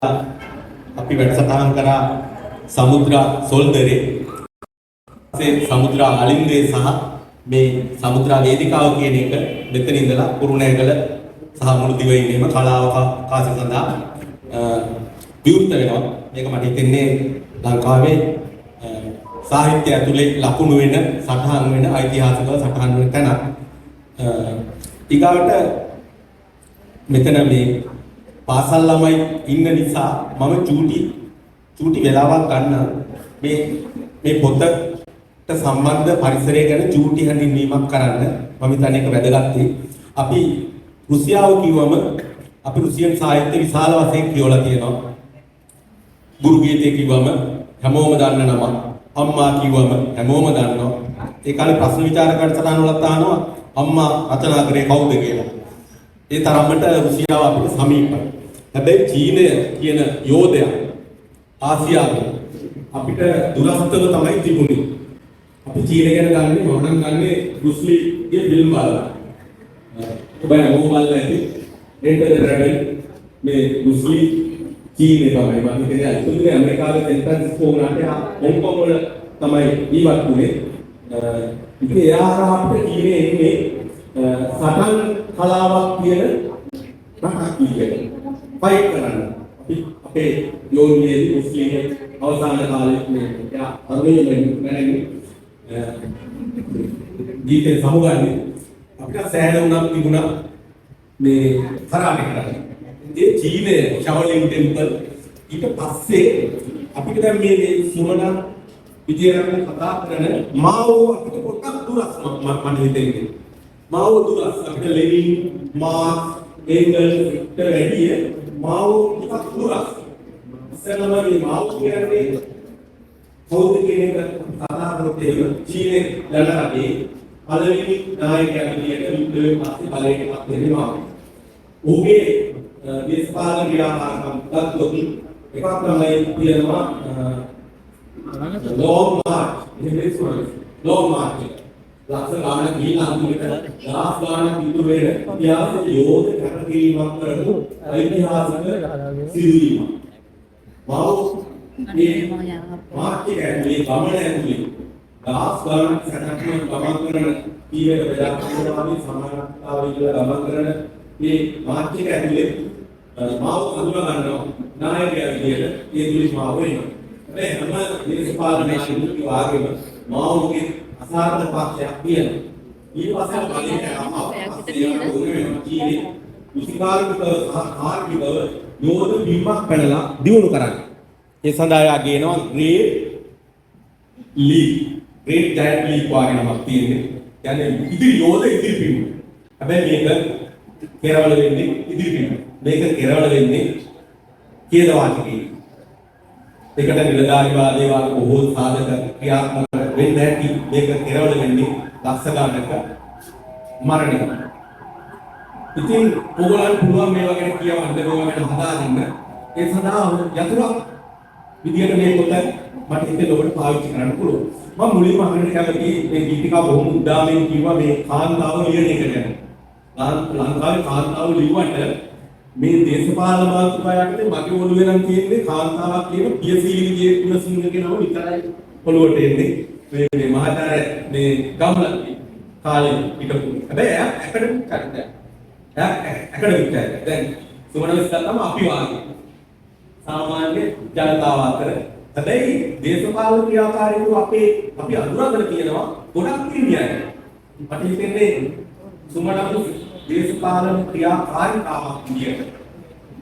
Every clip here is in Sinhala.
අපි වැඩසටහන් කරා සමුද්‍රා සොල්දරේ සමුද්‍රා අලින්දේ සහ මේ සමුද්‍රා වේදිකාව කියන එක මෙතන ඉඳලා කුරුණෑගල සහ මුළු දිවයිනේම කලාවකාශය සඳහා විවෘත වෙනවා. මේක මට හිතෙන්නේ ලංකාවේ සාහිත්‍ය ඇතුලේ ලකුණු වෙන සටහන් වෙන ඓතිහාසිකව සටහන් වෙන තැනක්. ඊගාවට මෙතන මේ පාසල් ළමයි ඉන්න නිසා මම චූටි වෙලාවක් ගන්න මේ පොතට සම්බන්ධ පරිසරය ගැන චූටි හැඳින්වීමක් කරන්න මම හිතන්නේ ඒක වැදගත්. අපි රුසියාව කිව්වම අපි රුසියන් සාහිත්‍ය විශාල වශයෙන් කියවලා තියෙනවා. ගුරු ගීතේ කිව්වම හැමෝම දන්න නම. අම්මා කිව්වම හැමෝම දන්නවා. ඒ කාලේ ප්‍රශ්න විචාර කරසටහන් වලත් අහනවා අම්මා රචනා කරේ කවුද කියලා. ඒ තරමට රුසියාව අපිට සමීපයි. හැබැයි චීනය කියන යෝධයා ආසියාවේ අපිට දුරස්තව තමයි තිබුණේ. අපි චීනය ගැන ගන්නේ මම නම් ගන්නේ බෲස් ලීගේ ෆිල්ම් බලලා. ඔබයි මොහොමල් ඇති එන්ටර් ද ඩ්‍රැගන් මේ බෲස් ලී චීනේ තමයි මම හිතන්නේ අතුලේ ඇමරිකාවේ සැන් ෆ්‍රැන්සිස්කෝ නාට්‍ය හොංකොං වල තමයි ජීවත් වුනේ. ඉතින් එයා අපිට චීනේ එන්නේ සටන් කලාවක් කියන රටක් විදියට. ෆයිට් කරන්න. අපේ යෝනියේ මුස්ලිම් අවසාන කාලේ මේ අරමේනියන් මැරෙන්නේ ගීතේ සමුගන්නේ අපිට සෑහලුණක් තිබුණා මේ කරාටේ කරන්නේ. ඒ චීනයේ ශාවලින් ටෙම්පල් ඊට පස්සේ අපිට දැන් මේ සුමන විද්‍යාරණ කතා කරන මාවෝ අපිට පොඩ්ඩක් දුරස් මට හිතෙන්නේ. මාවෝ දුරස් අපිට ලෙනින් මාර්ක්ස් ඒංගල්ස් වැඩිය මාවෝ ටිකක් දුරස්. ඉස්සෙල්ලාම මේ මාවෝ කියන්නේ කවුද කියන එක කතා කරොත් එහෙම චීනේ ලඩරගේ පළවෙනි නායකයා විදියට විප්ලවයේ පස්සේ බලයටපත් වෙන්නේ මාවෝ. ඔහුගේ දේශපාලන ක්‍රියාකාරකම් ගත්තොත් එකක් තමයි කියනවා ලොං මාර්ච්. ලොං මාර්ච් ලක්ෂ ගානක් ගිහින් අන්තිමට දාස් ගානක් ඉතුරු වෙන ඉතිහාස යෝධ කටකිරීමක් කරපු ඓතිහාසික සිදුවීමක්. මාවෝ මේ මාර්ච් එකේ ගමන ඇතුලේ දාස් ගානක් සටහන් ගමන් කරන ඊයේ ප්‍රජාතන්ත්‍රවාදී සමානතාවය කියලා ගමන් කරන මේ මාර්ච් එක ඇතුලේ මාවෝ අඳුර ගන්නවා නායකයා විදියට ඒ තුලින් මාවෝ වෙනවා. හැබැයි හැම දේශපාලන ශිල්පී වාගේම මාවෝගේ අසාර්ථක පක්ෂයක් තියෙනවා. ඊට පස්සේ බලන්නේ චීනේ මුස්ලිම්කාරකව ආර්ථිකව යෝධ බීමක් පැනලා දියුණු කරන්නේ. ඒ සඳහා යා ගේනවා ග්‍රේට් ජයන්ට් ලීග් වගේ නමක් තියෙන්නේ. කියන්නේ ඉදිරි යෝධ ඉදිරි බීම. හැබැයි මේක කෙරවල වෙන්නේ ඉදිරි බීම. මේක කෙරවල වෙන්නේ කේදවාචකේ. ඒකට නිලධාරීවාදයේ වගේ බොහෝ සාධක ක්‍රියාත්මක වෙන්නේ නැති මේක කෙරවල වෙන්නේ ලක්ෂ ගණනක මරණය. ඉතින් ඕගොල්ලන් පුළුවන් මේ වගේ කියවන්න ඕගොල්ලන්ට හදාගන්න. ඒ සඳහා යතුරක් විදියට මේ පොත මට හිතේ ඔබට පාවිච්චි කරන්න පුළුවන්. මම මුලින්ම අහන්න කැමති මේ ගීතිකා බොහොම උදාමෙන් කිව්වා මේ කාන්තාව ලියන එක ගැන. ලංකාවේ කාන්තාව ලියුවට මේ දේශපාලන මාතෘකාවකට මගේ ඔළුවේ නම් තියෙන්නේ කාන්තාවක් කියන පියසීලිගේ කුණසිංහ කෙනව විතරයි ඔළුවට එන්නේ. මේ මහාචාර්ය මේ ගම්ල කාලේ හිටපු. හැබැයි ඇකඩමික් කාර්යය. ඇකඩමික් කාර්යය. දැන් සුමනවිස්තත් තමයි අපි වාගේ. සාමාන්‍ය ජනතාව අතර. හැබැයි දේශපාලන ක්‍රියාකාරීත්වය අපි අඳුරගෙන තියෙනවා ගොඩක් ඉන්දියාවේ. මට හිතෙන්නේ සුමනවිස් දේශපාලන ක්‍රියාකාරීතාවක් විදියට.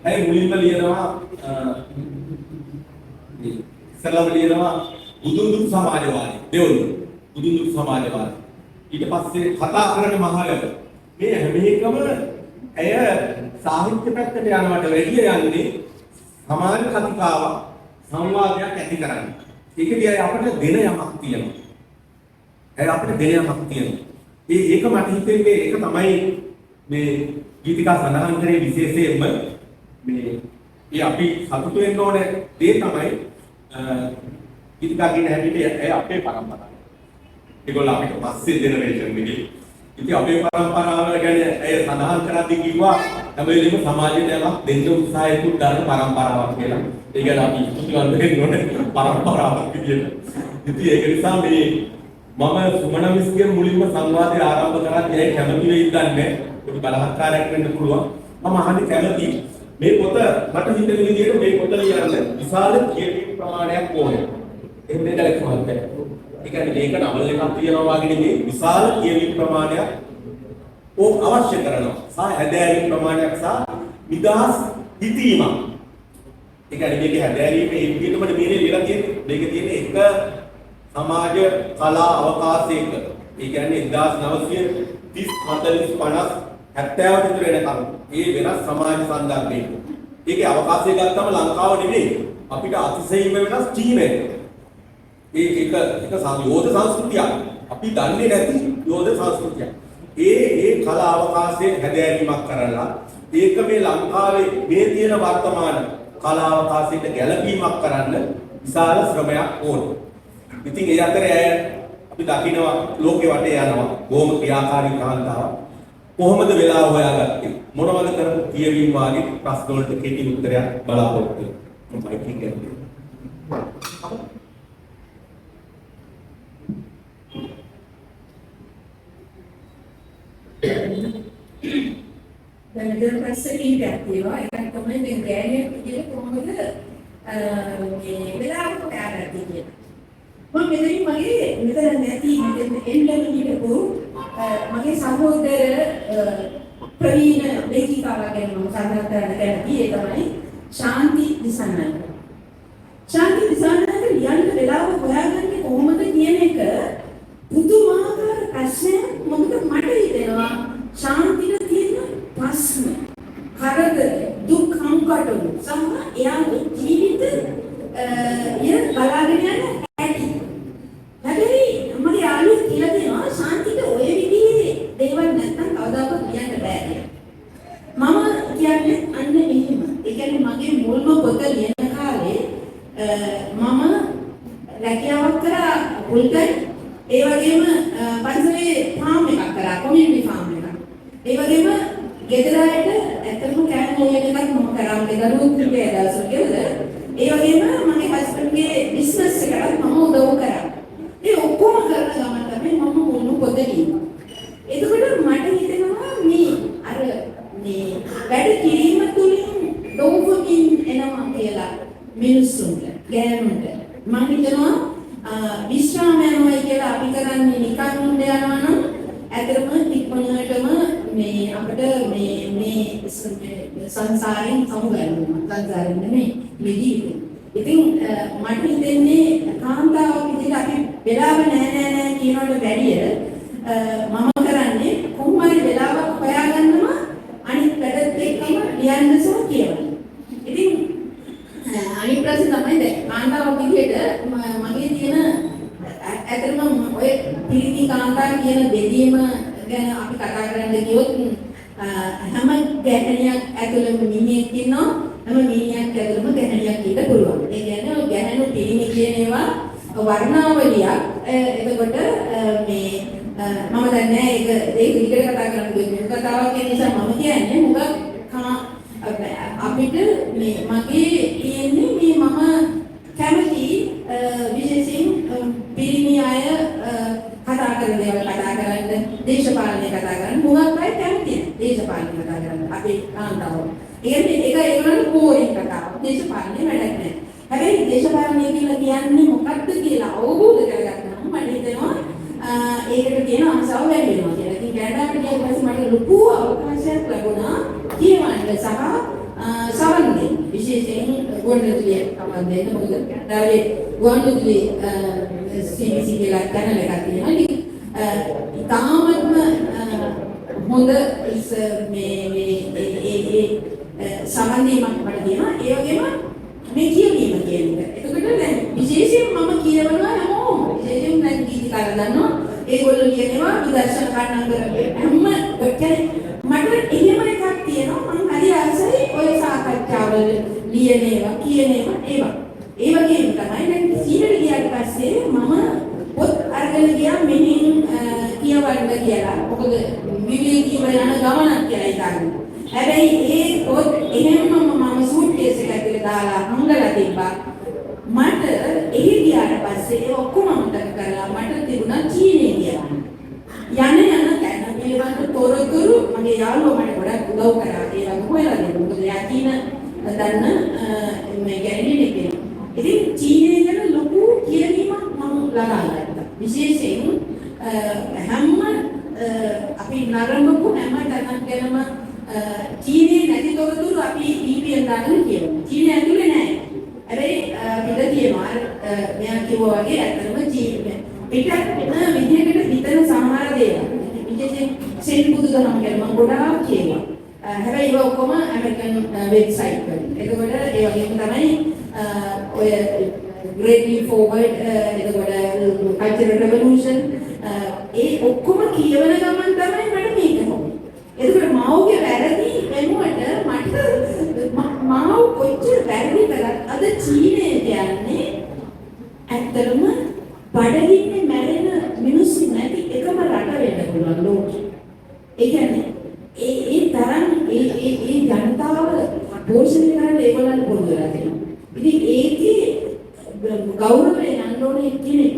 ඇයි මුලින්ම ලියනවා ඉස්සරහම ලියනවා බුදුන්දුන් සමාජවාදී දෙවොලු බුදුන්දුන් සමාජවාදී. ඊට පස්සේ කතා කරන මහලක මේ හැම එකම ඇය සාහිත්‍ය පැත්තට යනවට වැඩිය යන්නේ සමාජ කතිකාවක් සංවාදයක් ඇති කරන්නේ. ඒකදී අය අපිට දෙන යමක් තියෙනවා. ඇය අපිට දෙන යමක් තියෙනවා. ඒක මට හිතෙන්නේ ඒක තමයි මේ ගීතිකා සඳහන් කරේ විශේෂයෙන්ම මේ අපි සතුටු වෙන්න ඕනේ දේ තමයි ගීතිකා කියන හැටියට ඒ අපේ පරම්පරාව. ඒගොල්ලෝ අපිට පස්සේ ජෙනරේෂන් එකේ. ඉතින් අපේ පරම්පරාව ගැන ඇය සඳහන් කරද්දී කිව්වා හැම වෙලෙම සමාජයට යමක් දෙන්න උත්සාහයකුත් ගන්න පරම්පරාවක් කියලා. ඒ කියන්නේ අපි ඉස්තුතිවන්ත වෙන්න ඕනේ පරම්පරාවක් විදියට. ඉතින් ඒක නිසා මේ මම සුමන මිස්ගේ මුලින්ම සංවාදය ආරම්භ කරද්දී ඒ කැමති වෙයිද දන්නේ පොඩි බලහත්කාරයක් වෙන්න පුළුවන්. මම අහන්නේ කැමති මේ පොත මට හිතෙන විදිහට මේ පොත ලියන්න විශාල කියවීම් ප්‍රමාණයක් ඕනේ. එහෙම නේද ලක්ෂණත්? ඒ කියන්නේ මේක නවල එකක් තියනවා වගේ නෙමෙයි විශාල කියවීම් ප්‍රමාණයක් අවශ්‍ය කරනවා. සහ හැදෑරීම් ප්‍රමාණයක් සහ නිදහස් හිතීමක්. ඒ කියන්නේ මේක හැදෑරීමේ විදිහටම මේ ලියලා තියෙන්නේ. මේක තියෙන්නේ එක සමාජ කලා අවකාශයක. ඒ කියන්නේ 1930 40 50 70 විතර වෙනකම් ඒ වෙනස් සමාජ සංදර්භයක. ඒකේ අවකාශය ගත්තම ලංකාව නෙමෙයි. අපිට අතිශයින්ම වෙනස් චීනය. ඒක යෝධ සංස්කෘතියක්. අපි දන්නේ නැති යෝධ සංස්කෘතියක්. ඒ කලා අවකාශයේ හැදෑරීමක් කරලා ඒක මේ ලංකාවේ මේ තියෙන වර්තමාන කලා අවකාශයට ගැළපීමක් කරන්න විශාල ශ්‍රමයක් ඕනේ. ඉතින් ඒ අතරේ අපි දකිනවා ලෝකේ වටේ යනවා බොහොම ක්‍රියාකාරී කාන්තාවක්. කොහොමද වෙලාව හොයාගත්තේ? මොනවද කරපු කියවීම වාගේ ප්‍රශ්න වලට කෙටි උත්තරයක් බලාපොරොත්තු වෙනවා. මම මයික් එක දැන් මෙතන ප්‍රශ්න කීපයක් තියෙනවා. එකක් තමයි මේ ගෑණියෙක් විදිහට කොහොමද මේ වෙලාවට හොයාගත්තේ කියලා. මම මෙතනින් මගේ මෙතන නැති එන්ඩම හිටපු මගේ සහෝදර ප්‍රවීණ ලේඛිකාවක් ගැන මම සඳහන් කරන්න කැමතියි. ඒ තමයි ශාන්ති දිසානායක. ශාන්ති දිසානායක ලියන්න වෙලාව හොයාගන්නේ කොහොමද කියන එක පුදුමාකාර ප්‍රශ්නයක්. මොකද මට හිතෙනවා ශාන්තිට තියෙන ප්‍රශ්න කරදර දුක් හම්කටොළු සහ එයාගේ ජීවිත බලාගෙන යන හැටි. හැබැයි මගේ යාළුවෙක් කියලා දෙනවා ශාන්තිට ඔය විදිහේ දේවල් නැත්තම් කවදාකවත් කියන්න බෑ කියලා. මම කියන්නේ අන්න එහෙම. ඒ කියන්නේ මගේ මුල්ම පොත ලියන කාලේ මම රැකියාවක් කරා පුල්කයි. ඒ වගේම පන්සලේ ෆාම් එකක් කරා කොමියුනිටි ෆාම් එකක්. ඒ වගේම ගෙදරට ඇත්තටම කෑම හොයන එකක් මම කරා. ඒ දරුවෝ කුඩේ දවසට ගෙදර. ඒ වගේම මගේ හස්බන්ඩ්ගේ බිස්නස් එකකට මම උදව් කරා. ඒ ඔක්කොම කරන ගමන් තමයි මම මුළු පොත ලියුවා. එතකොට මට හිතෙනවා මේ අර මේ වැඩ කිරීම තුලින් ඩෝපමින් එනවා කියලා මිනිස්සුන්ට ගෑනුන්ට මම හිතනවා විශ්‍රාම යනවා කියලා අපි කරන්නේ නිකන් උන්ද යනවා නම් ඇත්තටම ඉක්මනටම මේ අපිට මේ සංසාරයෙන් සමුගන්නවා. සංසාරයෙන් නෙමෙයි විදිහට. ඉතින් මට හිතෙන්නේ කාන්තාවක් විදිහට අපි වෙලාව නෑ කියනවට වැඩිය මම කරන්නේ කොහොම හරි වෙලාවක් හොයාගන්නවා අනිත් වැඩත් එක්කම ලියන්න සහ කියවන්න. ඉතින් අනිත් ප්‍රශ්න තමයි දැන් කාන්තාවක් විදිහට මගේ තියෙන ඇත්තටම ඔය පිරිමි කාන්තාව කියන දෙදීම ගැන අපි කතා කරන්න ගියොත් හැම ගැහණියක් ඇතුළෙම මිනිහෙක් ඉන්නවා. හැම මිනිහක් ඇතුළෙම ගැහණියක් ඉන්න පුළුවන්. ඒ කියන්නේ ගැහණු පිරිමි කියන ඒවා වර්ණාවලියක්. එතකොට මේ මම දන්නේ ඒක විතර කතා කරන්න දෙන්නේ. කතාවක් කියන නිසා මම කියන්නේ මොකක් අපිට මේ මගේ තියෙන්නේ මේ මම කැමති විශේෂයෙන් පිරිමි අය කතා කරන දේවල් කතා කරන්න, දේශපාලනය කතා කරන්න මොකක් අය කැමති දේශපාලනය කතා කරන්න අපේ කාන්තාව. ඒක ඒගොල්ලන්ට බෝරින් කතාවක්. දේශපාලනය වැඩක් නැහැ. හැබැයි දේශපාලනය කියලා කියන්නේ මොකක්ද කියලා අවබෝධ කරගත්තාම මට හිතෙනවා ඒකට තියෙන ආසාව වැඩි වෙනවා කියලා. ඉතින් කැනඩාවට ගියාට පස්සේ මට ලොකු අවකාශයක් ලැබුණා කියවන්න සහ සවන් දෙන්න. විශේෂයෙන් ගුවන්විදුලිය සම්බන්ධ වෙන මොකද කැනඩාවේ ගුවන්විදුලි CBC කියලා channel එකක් තියෙනවා. ඉතාමත්ම හොඳ මේ සවන් දීමක් මට තියෙනවා. ඒ වගේම මේ කියවීම කියන එක. එතකොට දැන් විශේෂයෙන් මම කියවනවා හැමෝම විශේෂයෙන් දැන් ගීත කාලා දන්නවා. ඒගොල්ලෝ කියනවා විදර්ශන කණ්ණම් කරගෙන හැම ඔච්චර මට එහෙම එකක් තියෙනවා. මම හරි ආසයි ඔය සාකච්ඡාවල ලියන ඒවා කියන ඒවා. ඒ වගේම තමයි දැන් සීලට ගියාට පස්සේ මම පොත් අරගෙන ගියා මෙහෙන් කියවන්න කියලා. මොකද විවිධ කියව යන ගමනක් කියලා හිතන්නේ. හැබැයි ඒ පොත් එහෙමම මම සූට්කේස් එක ඇතුලේ දාලා හංගලා තිබ්බා. මට එහි ගියාට පස්සේ ඒ ඔක්කොම අමතක කරලා මට තිබුණා චීනේ කියලා. යන තැන පිළිබඳ තොරතුරු මගේ යාළුවා මට ගොඩක් උදව් කරා. ඒවා හොයලා දෙන්න. මොකද යා චීන දන්න මේ ගැරන්ටි එකේ. ඉතින් චීනේ ගැන ලොකු කියවීමක් මම ලබා ගත්තා. විශේෂයෙන් හැම අපි නරඹපු හැම තැනක් ගැනම චීනේ නැති තොරතුරු අපි VPN දාගෙන කියනවා. චීනේ ඇතුලේ නැහැ. හැබැයි පිට තියෙනවා. මෙයා කිව්වා වගේ ඇත්තටම චීනේ පිට විදිහකට හිතන සමහර දේවල්. විශේෂයෙන් සෙන් බුදුදහම ගැන මම ගොඩාක් කියනවා. හැබැයි ඒක ඔක්කොම ඇමරිකන් වෙබ්සයිට් වල. ඒකවල ඒ වගේම තමයි ඔය Great Leap Forward එතකොට Cultural Revolution ඒ ඔක්කොම කියවන ගමන් තමයි මට මේක හොන්නේ. එතකොට මාවගේ වැරදි වෙනුවට මට මාව කොච්චර වැරදි කරත් අද චීනය කියන්නේ ඇත්තටම බඩගින්නේ මැරෙන මිනිස්සු නැති එකම රට වෙන්න පුළුවන් ලෝකෙ. ඒ කියන්නේ ඒ තරම් ඒ ජනතාව පෝෂණය කරන්න ඒගොල්ලන් පොදු වෙලා තියෙනවා. ඉතින් ඒකේ ගෞරවය යන්න ඕනේ කෙනෙක්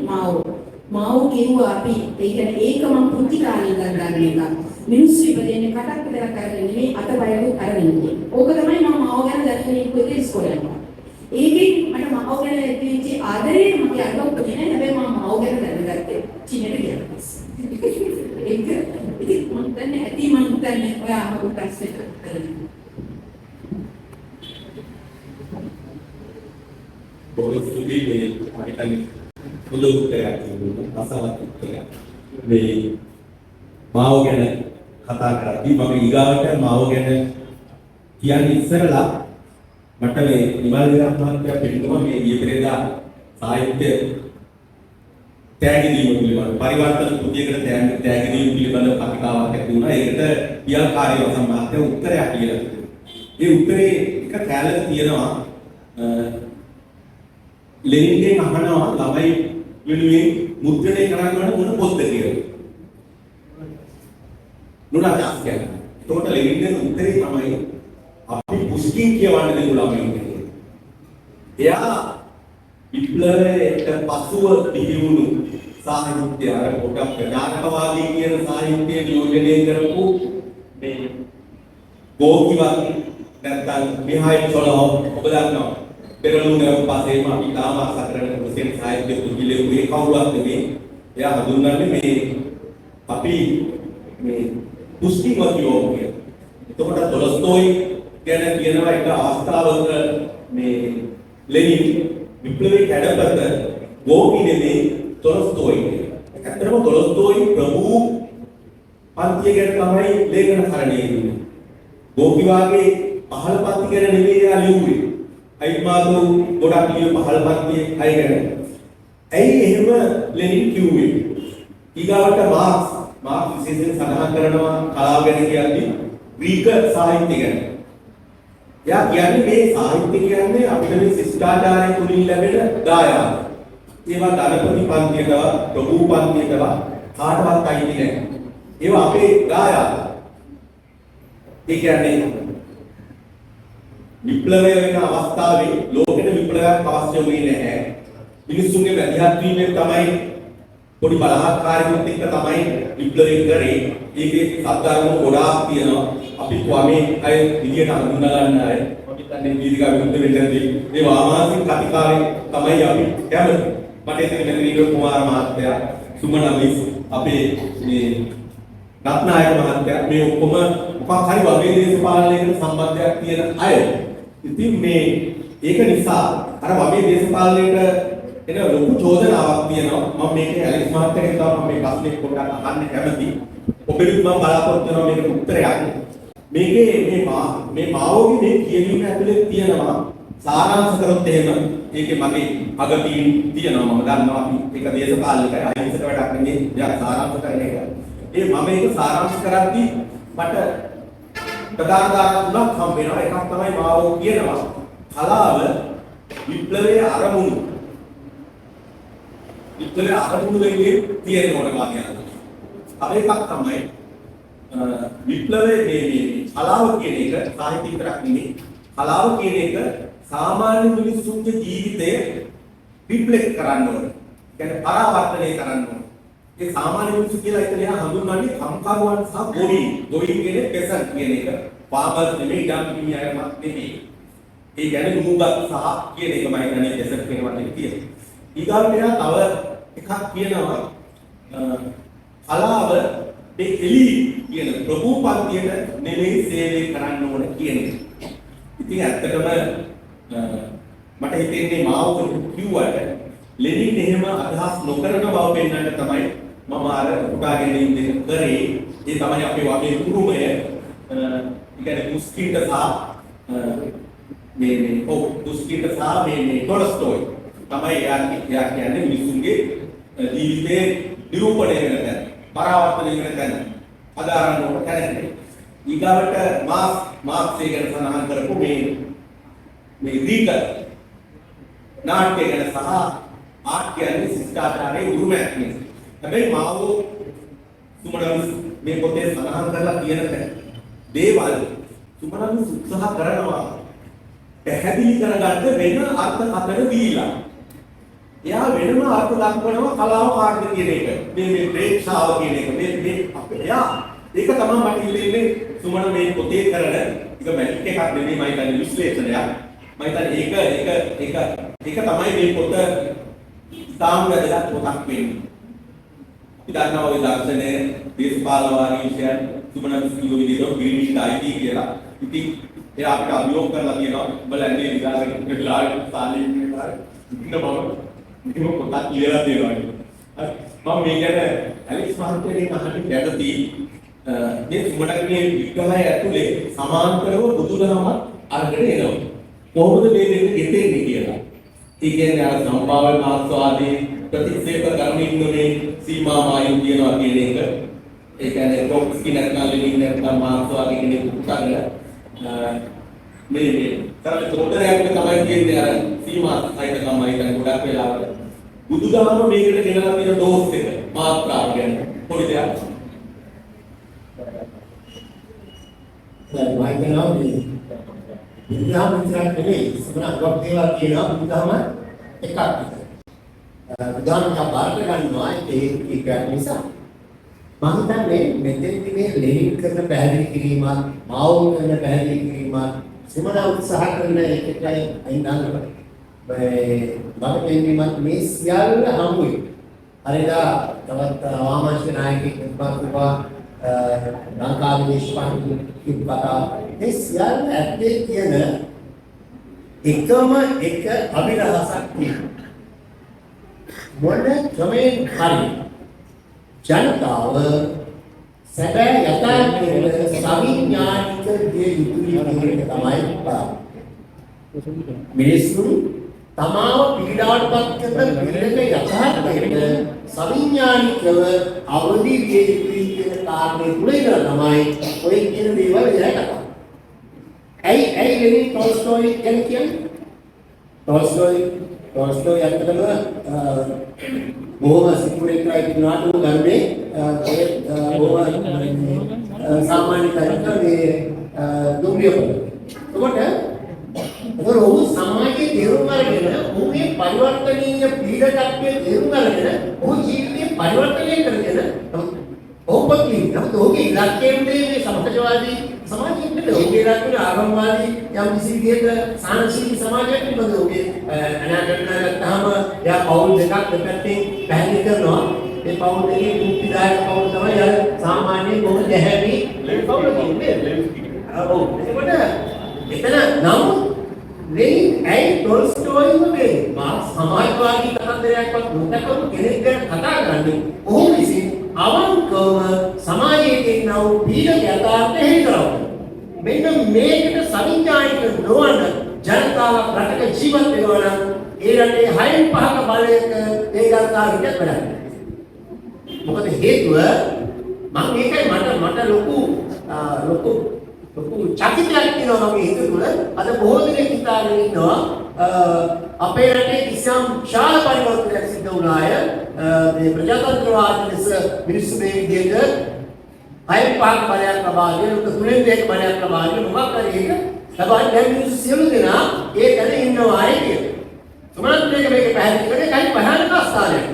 මාව කිව්වා අපි ඒ කියන්නේ ඒක මම පුංචි කාලේ ඉඳන් ගන්න එක. මිනිස්සු ඉපදෙන්නේ කටක් විතරක් කරගෙන නෙමෙයි අතපයකුත් අරගෙන. ඕක තමයි මම මාව ගැන දැනගෙන ඉන්නේ ඉස්කෝලේ යනවා. ඒකෙන් මට මාව ගැන ඇතිවෙච්ච ආදරේ මගේ අරගොත් නෑ. හැබැයි මම මාව ගැන දැනගත්තේ චීනෙට ගියා පස්සේ. ඒක ඉතින් මම දන්නේ ඇති මම දන්නේ ඔයා අහපු ප්‍රශ්නෙට කරන්නේ. බොහෝ ස්තුතියි මේ හිතන්නේ හොඳ උත්තරයක් දුන්නා. අසවත් උත්තරයක්. මේ මාව ගැන කතා කරද්දී මම ඊගාවට මාව ගැන කියන්නේ ඉස්සරලා මට මේ නිමල් විරත් මහත්තයා පිළිතුරු මේ ඊපෙරේදා සාහිත්‍ය තෑගි දීම පිළිබඳ පරිවර්තන කෘතියකට තෑගි දීම පිළිබඳ කතාවක් ඇති වුණා. ඒකට පියල්කාරී වසම් මහත්තයා උත්තරයක් කියලා තිබුණා. ඒ උත්තරේ එක කැලක තියෙනවා ලෙනින්ගෙන් අහනවා ළමයි වෙනුවෙන් මුද්‍රණය කරන්න ඕන මොන පොත්ද කියලා. නුනාදාස් කියන්නේ. ඒකට ලෙනින්ගෙන් උත්තරේ තමයි අපි පුස්කින් කියවන්න දෙමු ළමයින්ට. එයා විප්ලවයට පසුව පිළිවුණු සාහිත්‍ය අර පොඩක් ප්‍රඥානවාදී කියන සාහිත්‍ය නියෝජනය කරපු මේ ගෝකිවත් නැත්නම් මිහායිල් චොලොව් ඔබ දන්නවා. පෙරළුණේ පස්සේම අපි තාම අසතරන ප්‍රසිද්ධ සාහිත්‍ය පුද්ගලයෙකුගේ කවුරුත් නෙමෙයි. එයා හඳුන්වන්නේ මේ අපි මේ පුස්තිමතියෝ කියන. එතකොට තොලස්තෝයි ගැන කියනවා එක අවස්ථාවක මේ ලෙනින් විප්ලවයේ කැඩපත ගෝකිනේ තොලස්තෝයි. ඇත්තටම තොලස්තෝයි ප්‍රභූ පන්තිය ගැන තමයි ලේඛන කරන්නේ. ගෝකි වාගේ පහළ පන්ති ගැන නෙමෙයි යා ලියුවේ. අයිමාතු ගොඩක් ලියු පහළ පන්තියේ අය ගැන. ඇයි එහෙම ලෙනින් කිව්වේ? ඊගාවට මාක්ස් විශේෂයෙන් සඳහන් කරනවා කලාව ගැන කියන්නේ ග්‍රීක සාහිත්‍ය ගැන. එයා කියන්නේ මේ සාහිත්‍ය කියන්නේ අපිට මේ ශිෂ්ටාචාරය තුලින් ලැබෙන දායාද. ඒවා ධනපති පන්තියටවත් ප්‍රභූ පන්තියටවත් කාටවත් අයිති නැහැ. ඒවා අපේ දායාද. ඒ කියන්නේ විප්ලවය වෙන අවස්ථාවේ ලෝකෙට විප්ලවයක් අවශ්‍ය වෙන්නේ නැහැ. මිනිස්සුන්ගේ වැදගත් වීමෙන් තමයි පොඩි බලහත්කාරයෙකුත් එක්ක තමයි විප්ලවය කරේ. ඒකේ සත්‍යාවම ගොඩාක් තියෙනවා. අපි කොහේ අය විදියට හඳුනා ගන්න අය අපි තන්නේ දීර්ඝ විරුද්ධ වෙන්නදී මේ වාමාසික කතිකාවේ තමයි අපි කැමති. මට එතන මෙතන කුමාර මහත්තයා සුමන අමිස් අපේ මේ රත්නායක මහත්තයා මේ ඔක්කොම මොකක් හරි වගේ දේශපාලනයකට සම්බන්ධයක් තියෙන අය. ඉතින් මේ ඒක නිසා අර වගේ දේශපාලනයකට එන ලොකු චෝදනාවක් තියෙනවා. මම මේකේ ඇලිස් මහත්තයාගෙන් තමයි මේ ප්‍රශ්නේ පොඩ්ඩක් අහන්න කැමති. ඔබෙත් මම බලාපොරොත්තු වෙනවා මේකට උත්තරයක්. මේකේ මේ මාවෝගේ මේ කියවීම ඇතුලේ තියෙනවා සාරාංශ කරොත් එහෙම ඒකේ මගේ අගටීම් තියෙනවා. මම දන්නවා අපි ඒක දේශපාලනිකයි අහිංසක වැඩක් නෙමෙයි. ඒක සාරාංශ කරන එක. මම ඒක සාරාංශ කරද්දී මට ප්‍රධාන කාරණා තුනක් හම්බ වෙනවා. එකක් තමයි මාවෝ කියනවා කලාව විප්ලවයේ අරමුණු වෙන්නේ තියෙන මොන වාක්‍යයක්ද? තව එකක් තමයි විප්ලවයේ මේ කලාව කියන එක සාහිත්‍ය විතරක් නෙමෙයි කලාව කියන එක සාමාන්‍ය මිනිස්සුන්ගේ ජීවිතය රිෆ්ලෙක්ට් කරන්න ඕනේ. කියන්නේ පරාවර්තනය කරන්න ඕනේ. ඒ සාමාන්‍ය මිනිස්සු කියලා එතන එහා හඳුන්වන්නේ කම්කරුවන් සහ ගොවීන්. ගොවීන් කියන්නේ peasant කියන එක. farmers නෙමෙයි ගම් කිමියාවක් නෙමෙයි. ඒ කියන්නේ නුඹත් සහ කියන එකමයි කියන්නේ peasant කියන වචනේ තියෙන්නේ. ඊගාවට එහා තව එකක් කියනවා කලාව මේ එලි කියන ප්‍රභූ පන්තියට නෙමෙයි සේවය කරන්න ඕන කියන එක. ඉතින් ඇත්තටම මට හිතෙන්නේ මාව කිව්වට ලෙනින් එහෙම අදහස් නොකරන බව පෙන්වන්න තමයි මම අර උදාගෙන ඉන්නේ කරේ. ඒ තමයි අපේ වගේ උරුමය. ඒ කියන්නේ මුස්කින්ට සහ මේ මුස්කින්ට සහ මේ ටොල්ස්ටෝයි තමයි එයා කියන්නේ මිනිසුන්ගේ ජීවිතේ නිරූපණය වෙන තැන. පරාවර්තනය වෙන තැන. අදාරන්න ඕන තැන. ඊගාවට මාක්ස් ගැන සඳහන් කරපු මේ රීකල් නාට්‍ය ගැන සහ ආර්ට් කියන්නේ ශිෂ්ටාචාරයේ උරුමයක් නේ. හැබැයි මාවෝ සුමනවිස් මේ පොතේ සඳහන් කරලා තියෙන දේවල් සුමනවිස් උත්සාහ කරනවා පැහැදිලි කරගන්න වෙන අර්ථකථන දීලා. එයා වෙනම අර්ථ දක්වනවා කලාව කාර්ය කියන එක. මේ ප්‍රේක්ෂාව කියන එක. මේ එයා ඒක තමයි මට හිතෙන්නේ සුමන මේ පොතේ කරන එක මැජික් එකක් නෙමෙයි මම හිතන්නේ විශ්ලේෂණයක්. මම හිතන්නේ ඒක තමයි මේ පොත ඉතාම වැදගත් පොතක් වෙන්නේ. අපි දන්නවා ওই දර්ශනය දේශපාලනවාදී විෂයන් සුමන කිව්ව විදිහට ග්‍රීනිෂ් අයිටි කියලා. ඉතින් එයා අපිට අභියෝග කරලා කියනවා බලන්නේ විකාරක වෙලාවට සාලේ ඉන්නවා. ඉන්න බව මේක පොතක් කියලා දෙනවා. හරි. මම මේ ගැන ඇලිස් මහත්තයාගෙන් අහන්න කැමතියි. මේ සුමනගේ විග්‍රහය ඇතුලේ සමාන්තරව බුදුදහමත් අරගෙන එනවා. කොහොමද මේ දෙක ගෙතෙන්නේ කියලා. ඒ කියන්නේ අර සම්භාව්‍ය මාර්ක්ස්වාදී ප්‍රතික්ෂේප කරමින් මේ සීමා මායිම් කියනවා කියන එක. ඒ කියන්නේ ටොක්ස්කි නැත්නම් ලෙනින් නැත්නම් මාර්ක්ස්වාදී කෙනෙක් උත්තරන මේ තරම තොරතුරයක් තමයි කියන්නේ අර සීමා සහිතකමයි දැන් ගොඩක් වෙලාවට. බුදුදහම මේකට ගෙනලා තියෙන ඩෝස් එක මාත්‍රාව ගැන පොඩි දෙයක්. දැන් වයින්නවා මේ බුදුදහම විතරක් නෙවෙයි සමහර ගොඩක් දේවල් කියනවා බුදුදහම එකක් විතරයි. බුදුදහම කපාරට ගන්නවා ඒක නිසා මම හිතන්නේ මෙතෙන්දි මේ ලෙනින් කරන පැහැදිලි කිරීමත් මාවෝ කරන පැහැදිලි කිරීමත් සමහර උත්සාහ කරන එකයි අයින් දාන්න බෑ. මේ සියල්ල හමුයි. හරිදා තවත් වාමාංශ නායකයෙක් ඉස්පාතුපා ලංකාවේ දේශපාලන කිව්වා මේ සියල්ල ඇත්තේ කියන එකම එක අභිරහසක් තියෙනවා. මොන ක්‍රමයෙන් හරි ජනතාව සැබෑ යථාර්ථයේ සවිඥානික දේ යුතුයි කියන තමයි මිනිස්සුන් තමාව පීඩාවටපත් කරන පීඩක යථාර්ථයේ සවිඥානිකව අවදි විය යුතුයි කියන කාරණේ තුල ඉඳලා තමයි ඔය කියන දේවල් එකට. ඇයි ලෙනින් ටෝල්ස්ටෝයි ගැන කියන්නේ? ටෝල්ස්ටෝයි අතටම බොහොම සිකුරෙක් රයිට් ගන්නේ බොහොම සාමාන්‍ය තත්ත්වයේ මේ දුම්රිය පොත. ඒකට ඔහු සමාජයේ තේරුම් අරගෙන ඔහුගේ පරිවර්තනීය පීඩකත්වයේ තේරුම් අරගෙන ඔහු ජීවිතේ පරිවර්තනය කරගෙන ඔහුගේ ඉලක්කයෙන් මේ සමාජවාදී සමාජයක් නෙවෙයි ඔහුගේ ඉලක්කය ආගම්වාදී යම් කිසි විදිහක සාංශනික සමාජයක් නෙවෙයි ඔහුගේ අනාගතය ගත්තාම යා පවුල් දෙකක් දෙපැත්තෙන් පැහැදිලි කරනවා ඒ පවුල් දෙකේ කුප්පිදායක පවුල් තමයි අර සාමාන්‍ය බොහොම දැහැමි පවුල කියන්නේ ඔව් ඒකට එතන නම් ලෙනින් ඇයි ටෝල්ස්ටෝයි වගේ සමාජවාදී කතන්දරයක්වත් නොදකපු කෙනෙක් ගැන කතා කරන්නේ ඔහු විසින් අවංකවම සමාජයේ තියෙන පීඩක යථාර්ථය හිතනවා. මෙන්න මේකට සවිඥානික නොවන ජනතාවක් රටක ජීවත් වෙනවා නම් ඒ රටේ 6න් 5ක බලයක ඒ ජනතාවට වැඩක්. මොකද හේතුව මම මේකයි මට ලොකු චකිතයක් තියෙනවා මගේ හිත තුළ. අද බොහෝ දෙනෙක් හිතාගෙන ඉන්නවා අපේ රටේ කිසියම් ශාල පරිවර්තනයක් සිද්ධ වුණාය. මේ ප්‍රජාතන්ත්‍රවාදී ලෙස මිනිස්සු මේ විදිහට හයෙන් පහක් බලයක් ලබා දෙන තුනෙන් දෙක බලයක් ලබා දෙන මොකක් හරි එක ලබා දැන් මිනිස්සු සියලු දෙනා ඒ තැන ඉන්නවා කියන සමහරවිට මේක පැහැදිලි කරන්නේ කයි භයානක ස්ථානයක්.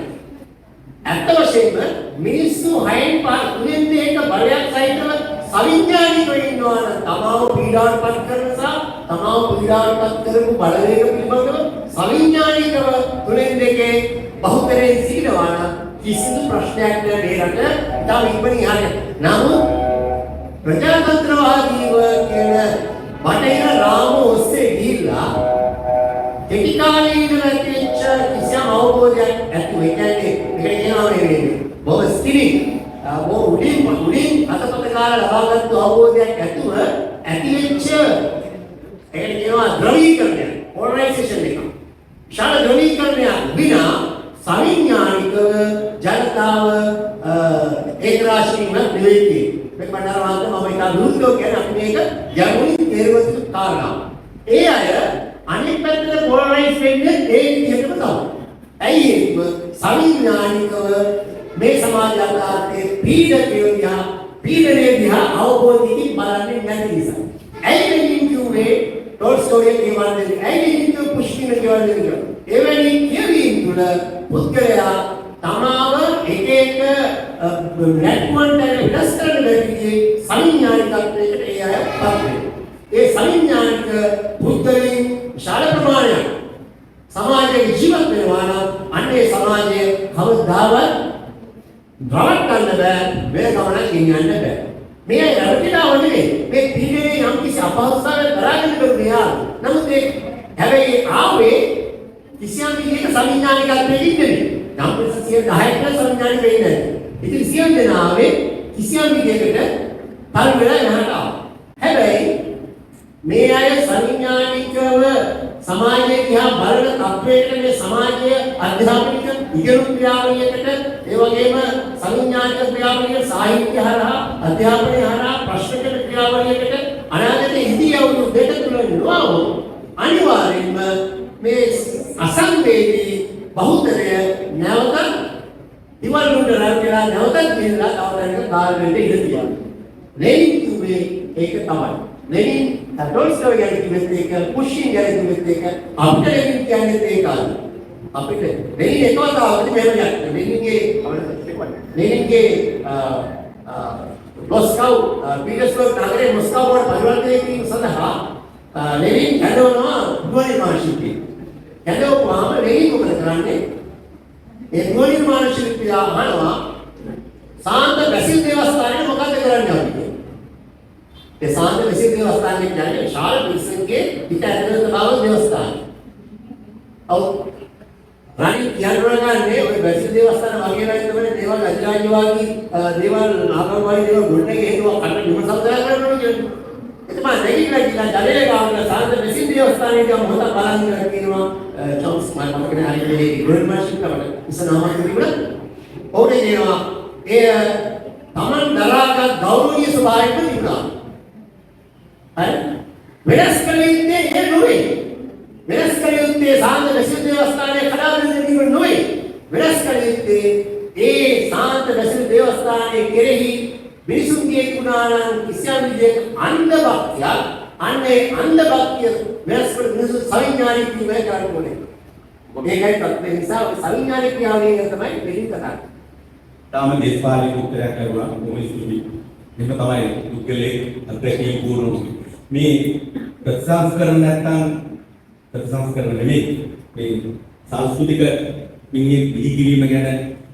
ඇත්ත වශයෙන්ම මිනිස්සු හයෙන් පහ තුනෙන් දෙක බලයක් සහිතව සවිඥානිකව ඉන්නවා නම් තමාව පීඩාවටපත් කරන සහ තමාව පීඩාවටපත් කරපු බලවේග පිළිබඳව සවිඥානිකව තුනෙන් දෙකේ බහුතරයෙන් සිටිනවා නම් කිසිදු ප්‍රශ්නයක් නෑ මේ රට ඉතාම ඉක්මනින් හරියට. නමුත් ප්‍රජාතන්ත්‍රවාදීව කියන බටහිර රාම ඔස්සේ ගිහිල්ලා කෙටි කාලේ ඉඳලා තියෙච්ච කිසියම් අවබෝධයක් ඇතුව ඒ කියන්නේ මේකට කියනවා මේ බොහොම ස්ථිරින් උඩින් අතපත කාලා ලබාගත්තු අවබෝධයක් ඇතුව ඇතිවෙච්ච ඒකට කියනවා ද්‍රවීකරණය පොලරයිසේෂන් එක. ශාල ද්‍රවීකරණය විනා සවිඥානිකව ජනතාව ඒකරාශීව නෙවෙයි. මේ පණරවාද මම ඒක විරුද්ධව කියන්නේ අපි මේක යමුණින් තේරුවත් කාරණා. ඒ අය අනිත් පැත්තට පොලරයිස් වෙන්නේ ඒ විදිහටම තමයි. ඇයි ඒක සවිඥානිකව මේ සමාජ අදාළතේ පීඩනය දිහා අවබෝධයකින් බලන්නේ නැති නිසා. ඇයි මෙන්න කිව්වේ ටෝල්ස්ටෝයි කියවන්නේ ඇයි මෙන්න පුෂ්කින කියවන්නේ එවැනි කියවීම් තුළ පුද්ගලයා තමාව එක එක නැට්මන්ට වෙනස් කරන බැවිදී සවිඥානිකත්වයකට ඒ අය පත් වෙනවා. ඒ සවිඥානික පුද්ගලයන් ශාල ප්‍රමාණයක් සමාජයේ ජීවත් වෙනවා නම් අන්නේ සමාජය කවදාවත් ගවට්ටන්න බෑ මේ ගමන ගෙනියන්න බෑ. මේ රැවටිලාව නෙවෙයි මේ පීඩනයේ යම් කිසි අපහසුතාවයක් කරගෙන කරුණා. නමුත් ඒ හැබැයි ආවේ කිසියම් විදිහක සවිඥානිකත්වයකින් නෙවෙයි. නම් 10ක් සවිඥානික වෙන්නේ. ඉතින් සියම් දෙනාවේ කිසියම් විදිහකට පල් වෙලා යහට ආවා. හැබැයි මේ අය සවිඥානිකව සමාජයේ දිහා බලන තත්වයකට මේ සමාජයේ අධ්‍යාපනික ඉගෙනුම් ක්‍රියාවලියකට ඒ වගේම සවිඥානික ක්‍රියාවලිය සාහිත්‍ය හරහා අධ්‍යාපනය හරහා ප්‍රශ්නකට ක්‍රියාවලියකට අනාගතයේ ඉදී අවුරුදු දෙක තුන නොවුවොත් අනිවාර්යෙන්ම මේ අසංවේදී බහුතරය නැවත ඉවල් වුණ රැවටිලා නැවතත් ගිහිල්ලා තවදරක කාර්යයට ඉඳ තියනවා. ලෙනින් කිව්වේ ඒක තමයි. ලෙනින් ටෝල්ස්ටෝයි ගැන කිව්වෙත් ඒක, පුෂ්කින් ගැන කිව්වෙත් ඒක, අපිට ලෙනින් කියන්නේ ඒකයි. අපිට ලෙනින් එකවතාවකට මෙහෙම යන්නේ. ලෙනින්ගේ මොස්කව් පීටර්ස්බර්ග් නගරයේ මොස්කව් වල පරිවර්තනය කිරීම සඳහා ලෙනින් කැඳවනවා ගුවන් නිර්මාණ ශිල්පී. කැඳවුවාම ලෙනින් මොකද කරන්නේ? ඒ ගුවන් නිර්මාණ ශිල්පියා අහනවා සාන්ත බැසිල් දේවස්ථානයේ මොකද කරන්නේ අපි? ඒ සාන්ත බැසිල් දේවස්ථානයේ කියන්නේ ශාල පිරිසගේ පිට ඇතුළත බව දේවස්ථානය. ඔව් රණි යන්ත්‍රණන්නේ ඔය බැසිල් දේවස්ථාන වගේ නේද තමයි දේවල් අධිරාජ්‍යවාදී දේවල් නාගරවාදී දේවල් ගොඩනැගෙන හේතුව කන්න විමසල්ලා කරනවා කියන්නේ. එතම දෙවිලා ජලයේ ගාන සාන්ත බැසිල් දේවස්ථානයේ මොහොත බලන්න කියනවා චොම්ස් මම කියන්නේ හරියට ග්‍රෑන්ඩ්මාස්ටර් තමයි ඉස්සනම කිව්වද ඕනේ දේවා ඒ තමන් දරාගත් ගෞරවනීය ස්වභාවයක් තිබුණා. හරි වෙනස් කලින්නේ ඒ නොවේ. වෙනස් කලින්නේ සාන්ත බැසිල් දේවස්ථානයේ කඩාවැටෙන දේ නොවේ. වෙනස් කලින්නේ ඒ සාන්ත බැසිල් දේවස්ථානයේ කෙරෙහි මිනිසුන්ගේ කුණානම් කිසියම් විදිහක අන්ධ භක්තිය අන්නේ අන්ධ භක්තිය වෙනස් කර මිනිසු සවිඥානික වීම කරන්නේ. මේකයි තත්ත්වය නිසා සවිඥානික ක්‍රියාවලිය තමයි දෙලින් කතා. තාම දේශපාලනික උත්තරයක් කරුවා මොමිස්තුමි. මේක තමයි දුක්කලේ අත්‍යකී පූර්ණ මේ ප්‍රතිසංස්කරණ නැත්නම් ප්‍රතිසංස්කරණ නෙමෙයි මේ සංස්කෘතික මිනිහ පිළිගිරීම ගැන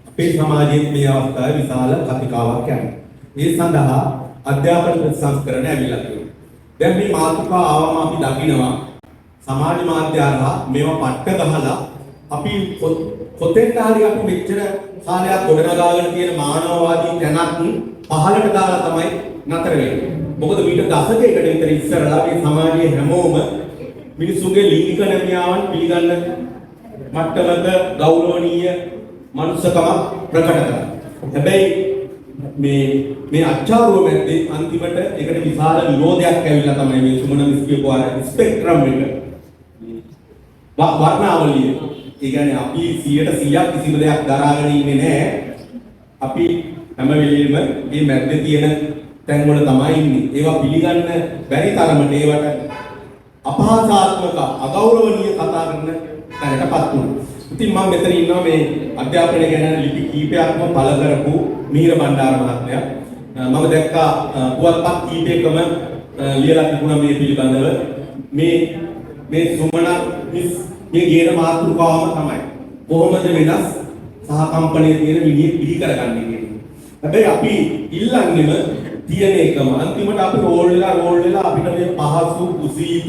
අපේ සමාජයේ මේ අවස්ථාවේ විශාල කතිකාවක් යනවා. ඒ සඳහා අධ්‍යාපන ප්‍රතිසංස්කරණ ඇවිල්ලා තියෙනවා. දැන් මේ මාතෘකාව ආවම අපි දකිනවා සමාජ මාධ්‍ය හරහා මේවා පට්ට ගහලා අපි පොතෙන්ට හරි අපි මෙච්චර කාලයක් ගොඩනගාගෙන තියෙන මානවවාදී තැනක් පහළට දාලා තමයි නතර වෙන්නේ. මොකද මීට දශකයකට විතර ඉස්සරලා මේ සමාජයේ හැමෝම මිනිසුන්ගේ ලිංගික නැමියාවන් පිළිගන්න මට්ටමක ගෞරවනීය මනුස්සකම ප්‍රකට කරනවා. හැබැයි මේ අච්චාරුව මැද්දේ අන්තිමට ඒකට විශාල විරෝධයක් ඇවිල්ලා තමයි මේ සුමන මිස්කියපු ආර ස්පෙක්ට්‍රම් එක වර්ණාවලිය. ඒ කියන්නේ අපි 100% කිසිම දෙයක් දරාගෙන ඉන්නේ නැහැ. අපි හැම වෙලෙම මේ මැද්දේ තියෙන තැන් වල තමයි ඉන්නේ. ඒවා පිළිගන්න බැරි තරමට ඒවට අපහාසාත්මක අගෞරවනීය කතා කරන තැනටපත් වුණා. ඉතින් මම මෙතන ඉන්නවා මේ අධ්‍යාපනය ගැන ලිපි කීපයක්ම පළ කරපු මිහිර බණ්ඩාර මහත්මයා. මම දැක්කා පුවත්පත් කීපයකම ලියලා තිබුණා මේ පිළිබඳව. මේ සුමන මේ ගේන මාතෘකාවම තමයි. කොහොමද වෙනස් සහ කම්පණයේ තියෙන විදිය පිළි කරගන්නේ කියන්නේ. හැබැයි අපි ඉල්ලන්නේම තියෙන එකම අන්තිමට අපි රෝල් වෙලා අපිට මේ පහසු කුසීත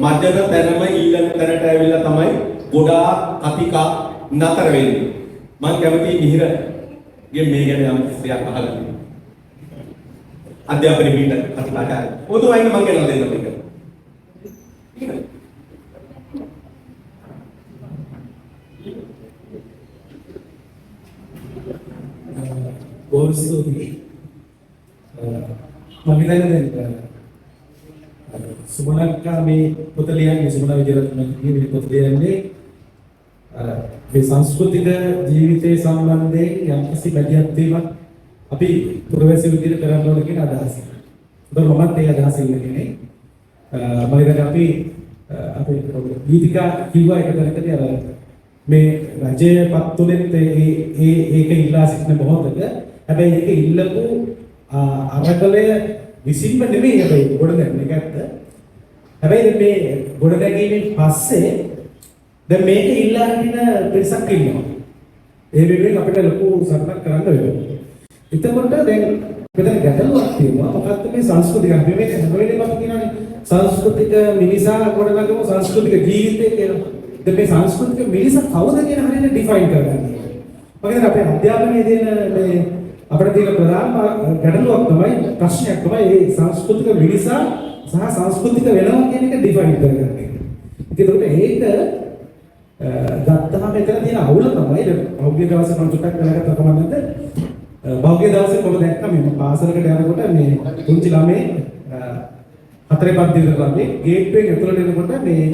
මජ්ජක තැනම ඊළඟ තැනට ඇවිල්ලා තමයි ගොඩාක් කතිකා නතර වෙන්නේ. මම කැමතියි මිහිරගේ මේ ගැන යම් කිසියක් අහලා. අධ්‍යාපන පිට කතාකාරය. ඔතන වයින් මම කියලා දෙන්න මේක. බොහොමස්තුතියි. මම හිතන්නේ සුමනක්කා මේ පොත ලියන්නේ සුමන විජයරත්න මේ පොත ලියන්නේ මේ සංස්කෘතික ජීවිතය සම්බන්ධයෙන් යම්කිසි බැදියක් වීමක් අපි පුරවැසියෝ විදිහට කරන්න ඕන කියන අදහස. ඒක මමත් ඒ අදහස ඉන්නේ කෙනෙක්. මම හිතන්නේ අපි ගීතිකා කිව්වා එක තැනකදී අර මේ රජයේ පත්තුලෙත් ඒක ඉල්ලා සිටින මොහොතක හැබැයි ඒක ඉල්ලපු අරගලය විසින්ම නෙමෙයි හැබැයි ගොඩනැගෙන එක ඇත්ත. හැබැයි මේ ගොඩනැගීමෙන් පස්සේ දැන් මේක ඉල්ලා හිටින පිරිසක් ඉන්නවා. ඒ වෙනුවෙන් අපිට ලොකු සටනක් කරන්න වෙනවා. එතකොට දැන් මෙතන ගැටලුවක් තියෙනවා. මොකක්ද මේ සංස්කෘතික අපි මේ හැම වෙලේම අපි කියනවානේ සංස්කෘතික මිනිසා ගොඩනගමු සංස්කෘතික ජීවිතය කියලා. දැන් මේ සංස්කෘතික මිනිසා කවුද කියන හරියට ඩිෆයින් කරගන්න. මොකද අපේ අධ්‍යාපනයේ දෙන මේ අපිට තියෙන ප්‍රධානම ගැටලුවක් තමයි ප්‍රශ්නයක් තමයි මේ සංස්කෘතික මිනිසා සහ සංස්කෘතික වෙනවා කියන එක ඩිෆයින් කරගන්න. ඒකකොට ඒක ගත්තහම එතන තියෙන අවුල තමයි පෞද්ගලික දවසේ මම චුට්ටක් කරගත්ත කමන්නද පෞද්ගලික දවසේ කොහොමද දැක්කම මේ පාසලකට යනකොට මේ පුංචි ළමයි හතරේ පන්තිවල ළමයි ගේට්ටුවෙන් ඇතුළට එනකොට මේ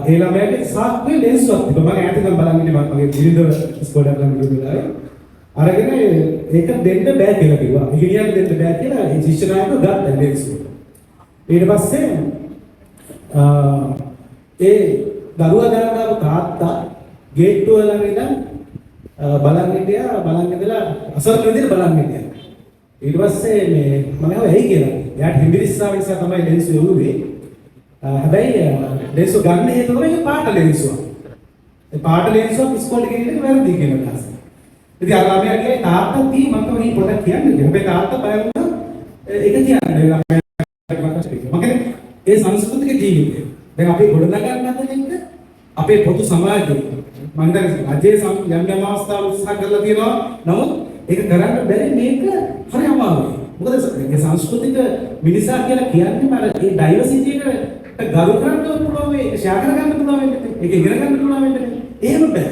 ඒ ළමයාගේ සාක්කුවේ ලේන්සුවක් තිබ්බා. මම ඈත ඉඳන් බලන් ඉන්නේ මගේ බිරිඳ ඉස්කෝලේ යන වෙලාවේ අරගෙන ඒක දෙන්න බෑ කියලා කිව්වා. ඉගෙනියන්න දෙන්න බෑ කියලා ඒ ශිෂ්‍ය නායකව ගත්තා ලේන්සුව. ඊට පස්සේ ඒ දරුවා දානවා තාත්තා ගේට්ටුව ළඟ ඉඳන් බලන් ඉඳලා අසරණ විදිහට බලන් හිටියා. ඊට පස්සේ මේ මම අහුවා ඇයි කියලා. එයාට හිමිරිස්සාව නිසා තමයි ලේන්සුව යවුවේ. හැබැයි ලේන්සුව ගන්න හේතුව තමයි පාට ලේන්සුව. ඒ පාට ලේන්සුව ඉස්කෝලේ ගෙනින්න වැරදි කියන දාස. ඉතින් අර ළමයා කියේ තාත්තා තී මම මේ පොඩක් කියන්නේ. හැබැයි තාත්තා බය වුණා ඒක කියන්නේ ළමයා මගේ ඒ සංස්කෘතික ජීවිතය. දැන් අපි ගොඩනගන්න හදන එක අපේ පොදු සමාජයේ මම දැන් රජයේ යම් අවස්ථාවල උත්සාහ කරලා තියෙනවා. නමුත් ඒක කරන්න බැරි මේක හරි අමාරුයි. මොකද ඒ සංස්කෘතික මිනිසා කියලා කියන්නේ මම ඒ ඩයිවර්සිටි එක ගරු කරන්න පුළුවන් මේ ෂෙයා කරගන්න පුළුවන් වෙන්නේ. ඒක ඉගෙන ගන්න පුළුවන් වෙන්නේ. එහෙම බෑ.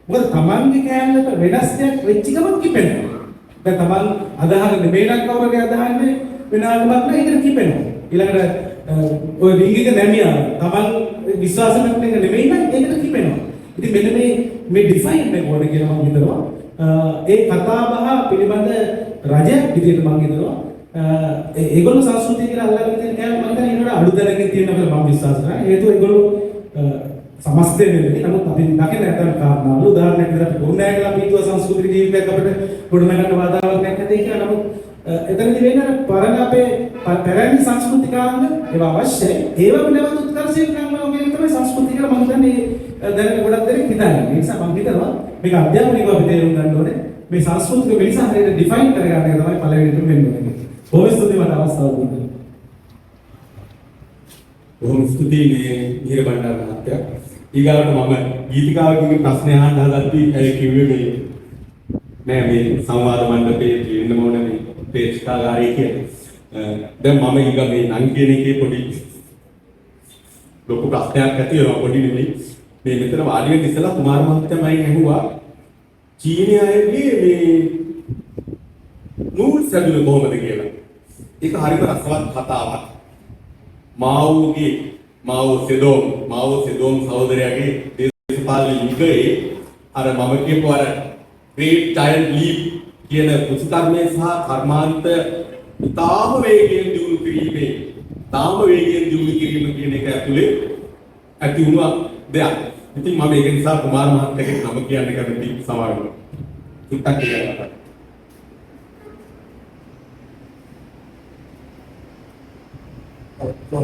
මොකද තමන්ගේ කෑල්ලට වෙනස් දෙයක් වෙච්ච ගමන් කිපෙනවා. දැන් තමන් අදහන්නේ මේනක් කවුරුගේ අදහන්නේ වෙනාලමක් නෑ ඒකට කිපෙනවා. ඊළඟට ඔය ලිංගික නැමියා තමන් විශ්වාස කරන එක නෙමෙයි නම් ඒකට කිපෙනවා. ඉතින් මෙන්න මේ ඩිෆයින් එක වුණ කියලා මම හිතනවා. ඒ කතාබහ පිළිබඳ රජයක් විදිහට මම හිතනවා. ඒගොල්ලෝ සංස්කෘතිය කියලා අල්ලගෙන තියෙන කෑම මම හිතන්නේ ඒකට අඩු දැනගෙන තියෙනවා කියලා මම විශ්වාස කරනවා. හේතුව ඒගොල්ලෝ සමස්තය වෙන්නේ. නමුත් අපි දකින නැත්නම් කාරණාවල උදාහරණයක් විදිහට ගොඩනැගලා පිටුව සංස්කෘතික ජීවිතයක් අපිට ගොඩනගන්න වාතාවරණයක් නැති එක. නමුත් එතනදී වෙන පරණ අපේ පැරණි සංස්කෘතිකාංග ඒවා අවශ්‍යයි. ඒවම නැවත උත්කර්ෂයෙන් නම් ඔගේ තමයි සංස්කෘතිය කියලා මම හිතන්නේ දැනට ගොඩක් දෙනෙක් හිතන්නේ. ඒ නිසා මම හිතනවා මේක අධ්‍යාපනිකව අපි තේරුම් ගන්න ඕනේ. මේ සංස්කෘතික වෙනස හරියට ඩිෆයින් කරගන්න එක තමයි පළවෙනිම වෙන්න ඕනේ. බොහොම ස්තුතියි මට අවස්ථාව දුන්නා. බොහොම ස්තුතියි මේ මිහිර බණ්ඩාර මහත්තයා. ඊගාවට මම ගීතිකාවකින් ප්‍රශ්න අහන්න හදද්දී ඒ කිව්වේ මේ නෑ මේ සංවාද මණ්ඩපයේ තියෙන්න ඕන මේ ප්‍රේක්ෂකාගාරය කියලා. දැන් මම ඊගා මේ නම් කියන එකේ පොඩි ලොකු ප්‍රශ්නයක් ඇති වෙනවා පොඩි නෙමෙයි. මේ මෙතන වාඩි වෙන්න ඉස්සලා කුමාර මහත්තයාමයි ඇහුවා චීනය අයගේ මේ නූල් සැදුනේ කොහොමද කියලා. ඒක හරිම රසවත් කතාවක්. මාවෝ සෙදෝම් සහෝදරයාගේ දේශපාලන යුගයේ අර මම කියපු අර Great Giant Leap කියන කුසීකර්මයේ සහ කර්මාන්ත තාම වේගයෙන් දියුණු කිරීමේ තාම වේගයෙන් දියුණු කිරීම කියන එක ඇතුලේ ඇති වුණා දෙයක්. ඉතින් මම ඒක නිසා කුමාර මහත්තයාගේ නම කියන්න කැමති සමාවෙන්න. තුට්ටක් කියලා.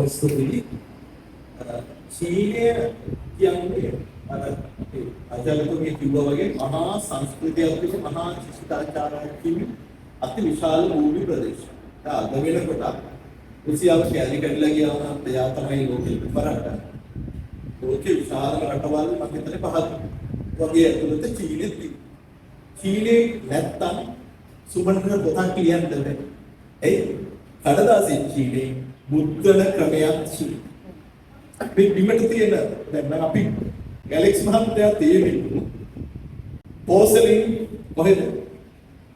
ස්තුතියි. චීනය කියන්නේ අජලතුන්ගේ කිව්වා වගේ මහා සංස්කෘතියක් විස මහා ශිෂ්ටාචාරයක් කියන අති විශාල භූමි ප්‍රදේශයක්. අද වෙනකොට රුසියාව කැලි කඩලා ගියාම එයා තමයි ලෝකෙ ඉපරට. ලෝකෙ විශාල රටවල් මම හිතන්නේ පහක් වගේ ඇතුළත චීනෙත් තියෙනවා. චීනේ නැත්තම් සුබන්තර පොතක් කියන්න බෑ. ඒ කඩදාසි චීනේ මුද්‍රණ ක්‍රමයක් චීන. අපි බිමට තියෙන දැන් අපි ගැලැක්සි මහත්තයා තියෙන්නේ පෝසලින් කොහෙද?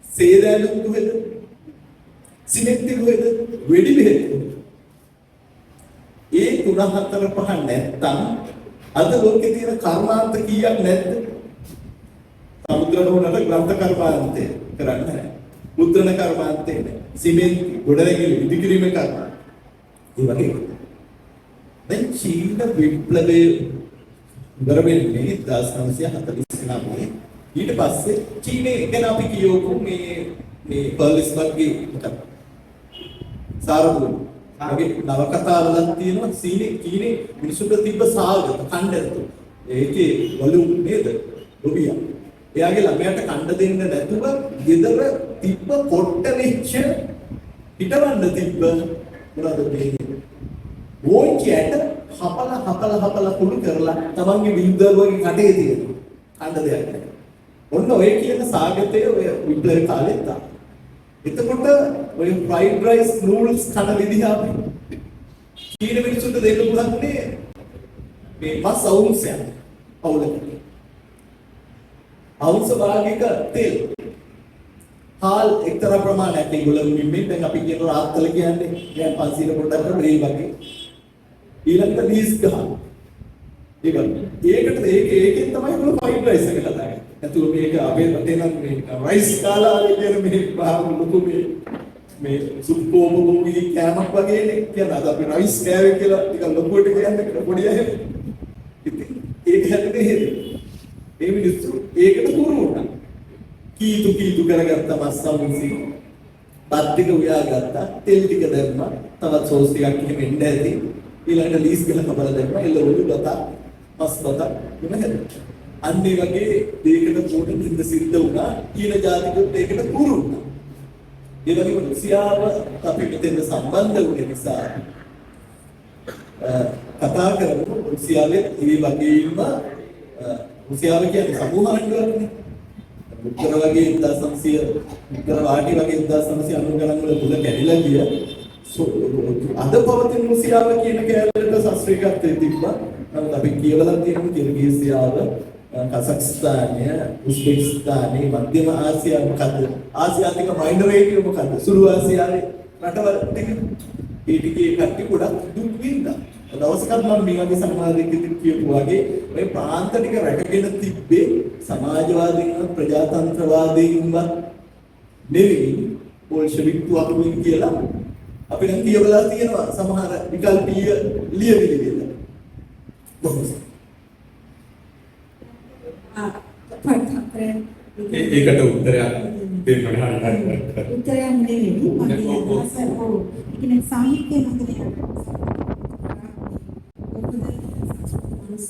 සේදෑලු කොහෙද? සිමෙන්ති කොහෙද? වෙඩි බෙහෙත්. ඒ 3 4 5 නැත්තම් අද ලෝකේ තියෙන කර්මාන්ත කීයක් නැද්ද? සමුද්‍රණවල ග්‍රන්ථ කර්මාන්තය කරන්නේ නැහැ. මුද්‍රණ කර්මාන්තේ නැහැ. සිමෙන්ති ගොඩනැගිලි ඉදිකිරීමේ කර්මාන්තය. ඒ වගේ දැන් චීන විප්ලවයේ ඉවර වෙන්නේ 1949 ඊට පස්සේ චීනේ ගැන අපි කියවපු මේ පර්ලිස්බර්ග්ගේ සාරදුල වගේ නවකතාවලක් තියෙනවා චීනේ මිනිසුන්ට තිබ්බ සාගත කණ්ඩතු ඒකේ වලුම් නේද රුබියා එයාගේ ළමයාට කණ්ඩ දෙන්න නැතුව ගෙදර තිබ්බ පොට්ට වෙච්ච හිටවන්න තිබ්බ මොනවද මේ ඕන්චයට හපල කුළු කරලා තමන්ගේ වින්දරුවගේ කටේ තියෙන කණ්ඩ දෙයක් නැහැ. ඔන්න ඔය කියන සාගතයේ ඔය විප්ලව කාලෙත් තා. එතකොට ඔය ෆ්‍රයිඩ් රයිස් නූඩල්ස් කන විදිහ අපි චීන මිනිස්සුන්ට දෙන්න පුළුවන් මේ මස් අවුන්සයක් අවුලකට. අවුන්ස භාගික තෙල් හාල් එක්තරා ප්‍රමාණයක් ඒගොල්ලෝ මේ දැන් අපි කියන රාත්තල කියන්නේ දැන් 500 පොඩ්ඩක් මේ වගේ ඊළඟට දීස් ගහන ඒකට ඒකෙන් තමයි ඒගොල්ලෝ ෆ්‍රයිඩ් රයිස් එක හදාගන්නේ. නැතුව මේක අපේ රටේ නම් මේ රයිස් කාලා කියන මේ බාහම ලොකු මේ සුප්පෝමෝ වගේ කෑමක් වගේනේ කියන අද අපි රයිස් කෑවේ කියලා ටිකක් ලොකුවට කියන්නේ පොඩි අය. ඉතින් ඒක හැදෙන්නේ හේද? මේ මිනිස්සු ඒකට පුරු වුණා. කීතු කරගත්ත මස්සවුන්සි බත් ටික උයාගත්තා තෙල් ටික දැම්මා තවත් සෝස් ටිකක් එහෙම එන්න ඇති ඊළඟට ලීස් ගහලා කබල දැම්මා එළවලු බත මස් බත මෙහෙම අන්න ඒ වගේ දෙයකට පොඩි බින්ද සිද්ධ වුණා කීන ජාතිකත් ඒකට පුරු වුණා ඒ වගේම රුසියාව අපි මෙතෙන් සම්බන්ධ වුනේ නිසා කතා කරමු රුසියාවේ ඒ වගේම රුසියාව කියන්නේ සමූහ ආණ්ඩුවක්නේ උත්තර වගේ 1900 උත්තර වාටි වගේ 1990 ගණන් වල මුල කැඩිලා ගිය අද පවතින රුසියාව කියන කැලේට ශාස්ත්‍රීයත්වයේ තිබ්බා. නමුත් අපි කියවලා තියෙන කිර්ගිසියාව, කසක්ස්තානය, උස්බෙකිස්තානය, මධ්‍යම ආසියාව මොකද්ද? ආසියාතික මයිනොරිටි මොකද්ද? සුළු ආසියාවේ රටවල් ටික ඒ ටිකේ කට්ටිය ගොඩක් දුක් විඳා. දවසකට මම මේ වගේ සමාජයකදී කියපු වගේ මේ ප්‍රාන්ත ටික රැකගෙන තිබ්බේ සමාජවාදීන්වත් ප්‍රජාතන්ත්‍රවාදීන්වත් නෙවෙයි බෝල්ෂෙවික් තුවක්කුලින් කියලා අපි නම් කියවලා තියෙනවා සමහර විකල්පීය ලියවිලි වල. ඒකට උත්තරයක් දෙන්න හරි. උත්තරයක් නෙවෙයි මම කියන්නේ සාහිත්‍ය මතකයක්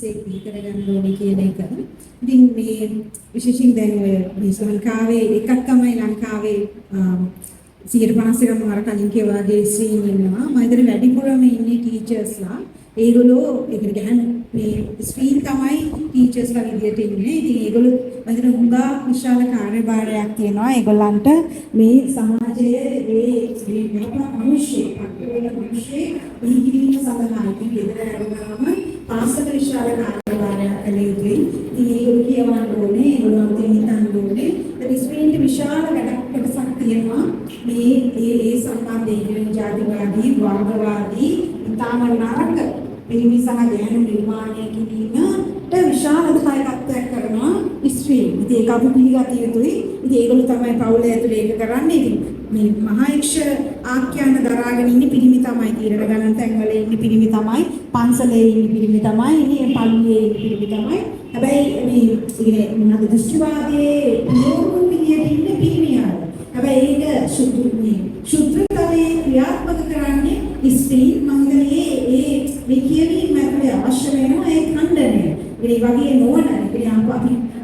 සංස්කෘතික පිළිකරගන්න ඕනේ කියන එක. ඉතින් මේ විශේෂයෙන් දැන් ඔය මේ ශ්‍රී ලංකාවේ එකක් තමයි ලංකාවේ 150ක් මාර කලින් කියවාගේ ස්ත්‍රීන් ඉන්නවා. මම හිතන්නේ වැඩිපුරම ඉන්නේ ටීචර්ස්ලා. ඒගොල්ලෝ ඒකට ගහන මේ ස්ත්‍රීන් තමයි ටීචර්ස්ලා විදියට ඉන්නේ. ඉතින් ඒගොල්ලෝ මම හිතන්නේ හුඟා විශාල කාර්යභාරයක් තියෙනවා. ඒගොල්ලන්ට මේ සමාජයේ මේ මිනිස්සු ඉංග්‍රීසි සඳහන් ඉතිරිදරම පාසල විශාල කාර්යභාරයක් කළ යුතුයි. ඉතින් ඒගොල්ලෝ කියවන්න ඕනේ, ඒගොල්ලෝ හිතන්න ඕනේ. ඒ ස්ත්‍රීන්ට විශාල වැඩක් කොටසක් තියෙනවා. මේ ඒ සම්බන්ධයෙන් ජාතිවාදී වර්ගවාදී ඉතාම නරක පිරිමි සහ ගැහැණු නිර්මාණය කිරීමට විශාල දායකත්වයක් කරනවා ස්ත්‍රීන්. ඉතින් ඒක අපි පිළිගත යුතුයි. ඉතින් ඒගොල්ලෝ තමයි පවුල ඇතුලේ ඒක කරන්නේ. ඉතින් මේ මහේක්ෂ ආඛ්‍යාන දරාගෙන ඉන්න පිරිමි තමයි තීරණ ගණන් තැන්වල ඉන්න පිරිමි තමයි පන්සලේ ඉන්න පිරිමි තමයි ඉන්නේ පල්ලියේ ඉන්න පිරිමි තමයි හැබැයි මේ ඉන්නේ මොනවාද දෘෂ්ටිවාදයේ නෝරු විදියට ඉන්න පිරිමියා හැබැයි ඒක ශුද්ධතලයේ ක්‍රියාත්මක කරන්නේ ස්ත්‍රී මංගලයේ මේ කියවීම මැද අවශ්‍ය වෙනවා ඒ ඛණ්ඩනය. ඒ වගේ නොවන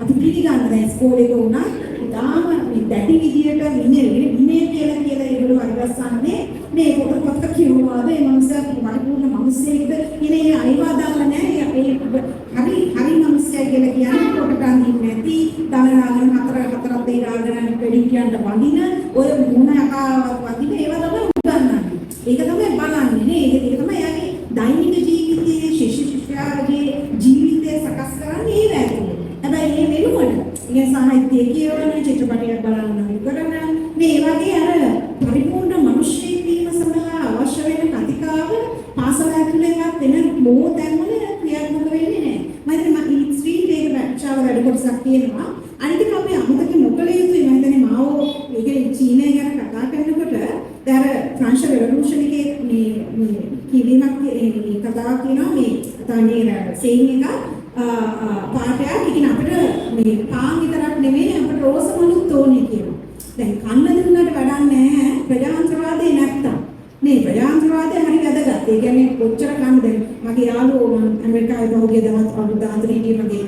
අපි පිළිගන්න දැන් ඉස්කෝලේක වුණා තාම මේ දැඩි විදියට විනය කියලා ඒගොල්ලෝ අරගස්සන්නේ මේ පොත කියවුවාද ඒ මනුස්සයා පරිපූර්ණ මිනිස්සෙක්ද ඉනේ අයිවා දාලා නැහැ හරි මිනිස්සයා කියලා කියන්නේ පොතට අඳින්නේ නැති දනරාගෙන හතරක් දෙයිරාගෙන වෙඩි කියන්න වඳින ඔය මොන අකාවක් වදින ඒවා තමයි උගන්වන්නේ. ඒක තමයි බලන්නේ නේ. ඒක තමයි යාගේ දෛනික ජීවිතයේ ශිෂ්‍යයාගේ ජීවිතය සකස් කරන්නේ ඒ වැටුනේ. හැබැයි මේ වෙනුවට ඉතින් සාහිත්‍ය කියවන චිත්‍රපටයක් බලන්න කරන මේ වගේ අර පරිපූර්ණ මිනිස්සෙක් වීම සඳහා අවශ්‍ය වෙන කතිකාව පාසල ඇතුළේවත් වෙන බොහෝ තැන්වල ක්‍රියාත්මක වෙන්නේ නැහැ. මම හිතන්නේ මම ස්ත්‍රීට ඒක වැටචාව වැඩ කොටසක් කියනවා. අනිත් එක අපි අමතක නොකළ යුතුයි. මම හිතන්නේ මාව ඒක චීනය ගැන කතා කරනකොට දැන් ෆ්‍රාන්ස් රෙවොලූෂන් එකේ මේ කිවිමක් කතා කියනවා මේ තනියර සේන් එක පාටයක් ඉතින් අපිට මේ පාන් විතරක් නෙමෙයි අපිට රෝස මලුත් ඕනේ කියනවා. දැන් කන්න දුන්නට වැඩක් නැහැ ප්‍රජාතන්ත්‍රවාදේ නැත්තම්. මේ ප්‍රජාතන්ත්‍රවාදේ හරි වැදගත්. ඒ කියන්නේ කොච්චර කන්නද මගේ යාළුවෝ ඇමරිකාවේ පහුගිය දවස් අවුරුදු 4 මගේ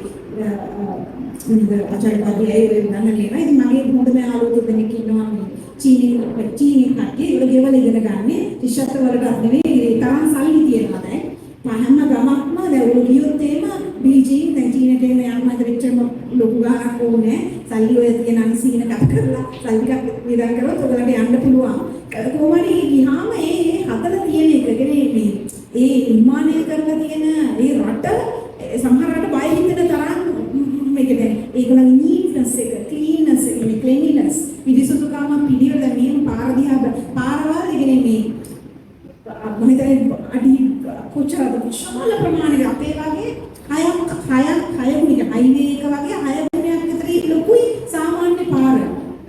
ආචාර්යවරුන්ගේ වෙනම කියනවා. ඉතින් මගේ හොඳම යාළුවෝ දෙන්නෙක් ඉන්නවා මේ චීනි කට්ටිය ඒගොල්ලෝ ගෙවල ඉගෙන ගන්න ශිෂ්‍යත්ව වලට නෙමෙයි ඒ තරම් සල්ලි තියෙනවා දැන්. පහම ගමක්ම දැන් ඔය ගියොත් එහෙම බීජිං දැන් චීනට එන යන්න දෙච්චම ලොකු ගානක් ඕනේ. සල්ලි ඔය තියෙන අන්සීන කට් කරලා සල්ලි එකක් විඳන් කරොත් ඔයගලට යන්න පුළුවන්. කොහොමද ගියාම ඒ හතර තියෙන එකනේ මේ ඒ නිර්මාණය කරලා තියෙන ඒ රට සමහර රට බය හිතෙන තරම් මේක දැන් ඒගොල්ලන්ගේ නීට්නස් එක ක්ලීනස් එක මේ ක්ලීනිනස් පිරිසුදුකම පිළිවෙල මේම පාර දිහා පාරවල් ඉගෙන මේ මොහිතේ අඩි කොච්චරද විශාල ප්‍රමාණයක අපේ වගේ හයගුණික හයිවේ එක වගේ 6 ගුණයක් විතර ලොකුයි සාමාන්‍ය පාර.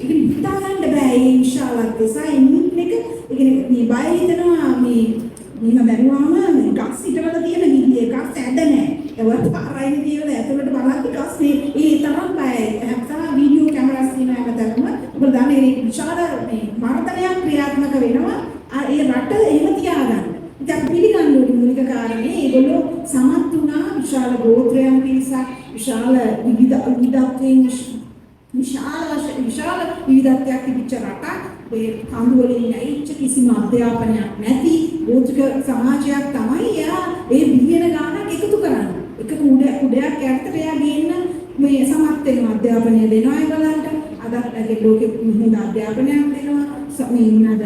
ඒක හිතා ගන්න බෑ මේ විශාලත්වය සයින් එක. ඒ මේ බය හිතනවා මේ මෙහෙම බැලුවාම ගස් ඉතවල තියෙන විදිය එකක් ඇද නැහැ. ඒවත් පාරයි විදියවල ඇතුළට බලද්දි ගස් ඒ තරම් බයයි. හැබැයි වීඩියෝ කැමරාස් තියෙන හැමතැනම ඔබ දන්නේ මේ විශාල මේ මර්ධනයක් ක්‍රියාත්මක වෙනවා. ඒ රට එහෙම තියාගන්න. ඉතින් පිළිගන්න ඕනේ මූලික කාරණේ ඒගොල්ලෝ සමත් වුණා විශාල ගෝත්‍රයන් පිරිසක් විශාල විවිධත්වයෙන් විශාල විවිධත්වයක් තිබිච්ච රටක් ඔය කඳු වලින් නැයිච්ච කිසිම අධ්‍යාපනයක් නැති ගෝත්‍රික සමාජයක් තමයි එයා ඒ බිලියන ගාණක් එකතු කරන්නේ. එක කුඩයක් යටතට එයා ගේන්න මේ සමත් වෙන අධ්‍යාපනය දෙනවා ඒගොල්ලන්ට. අද ලෝකෙ හොඳ අධ්‍යාපනයක් දෙනවා. මේ නේද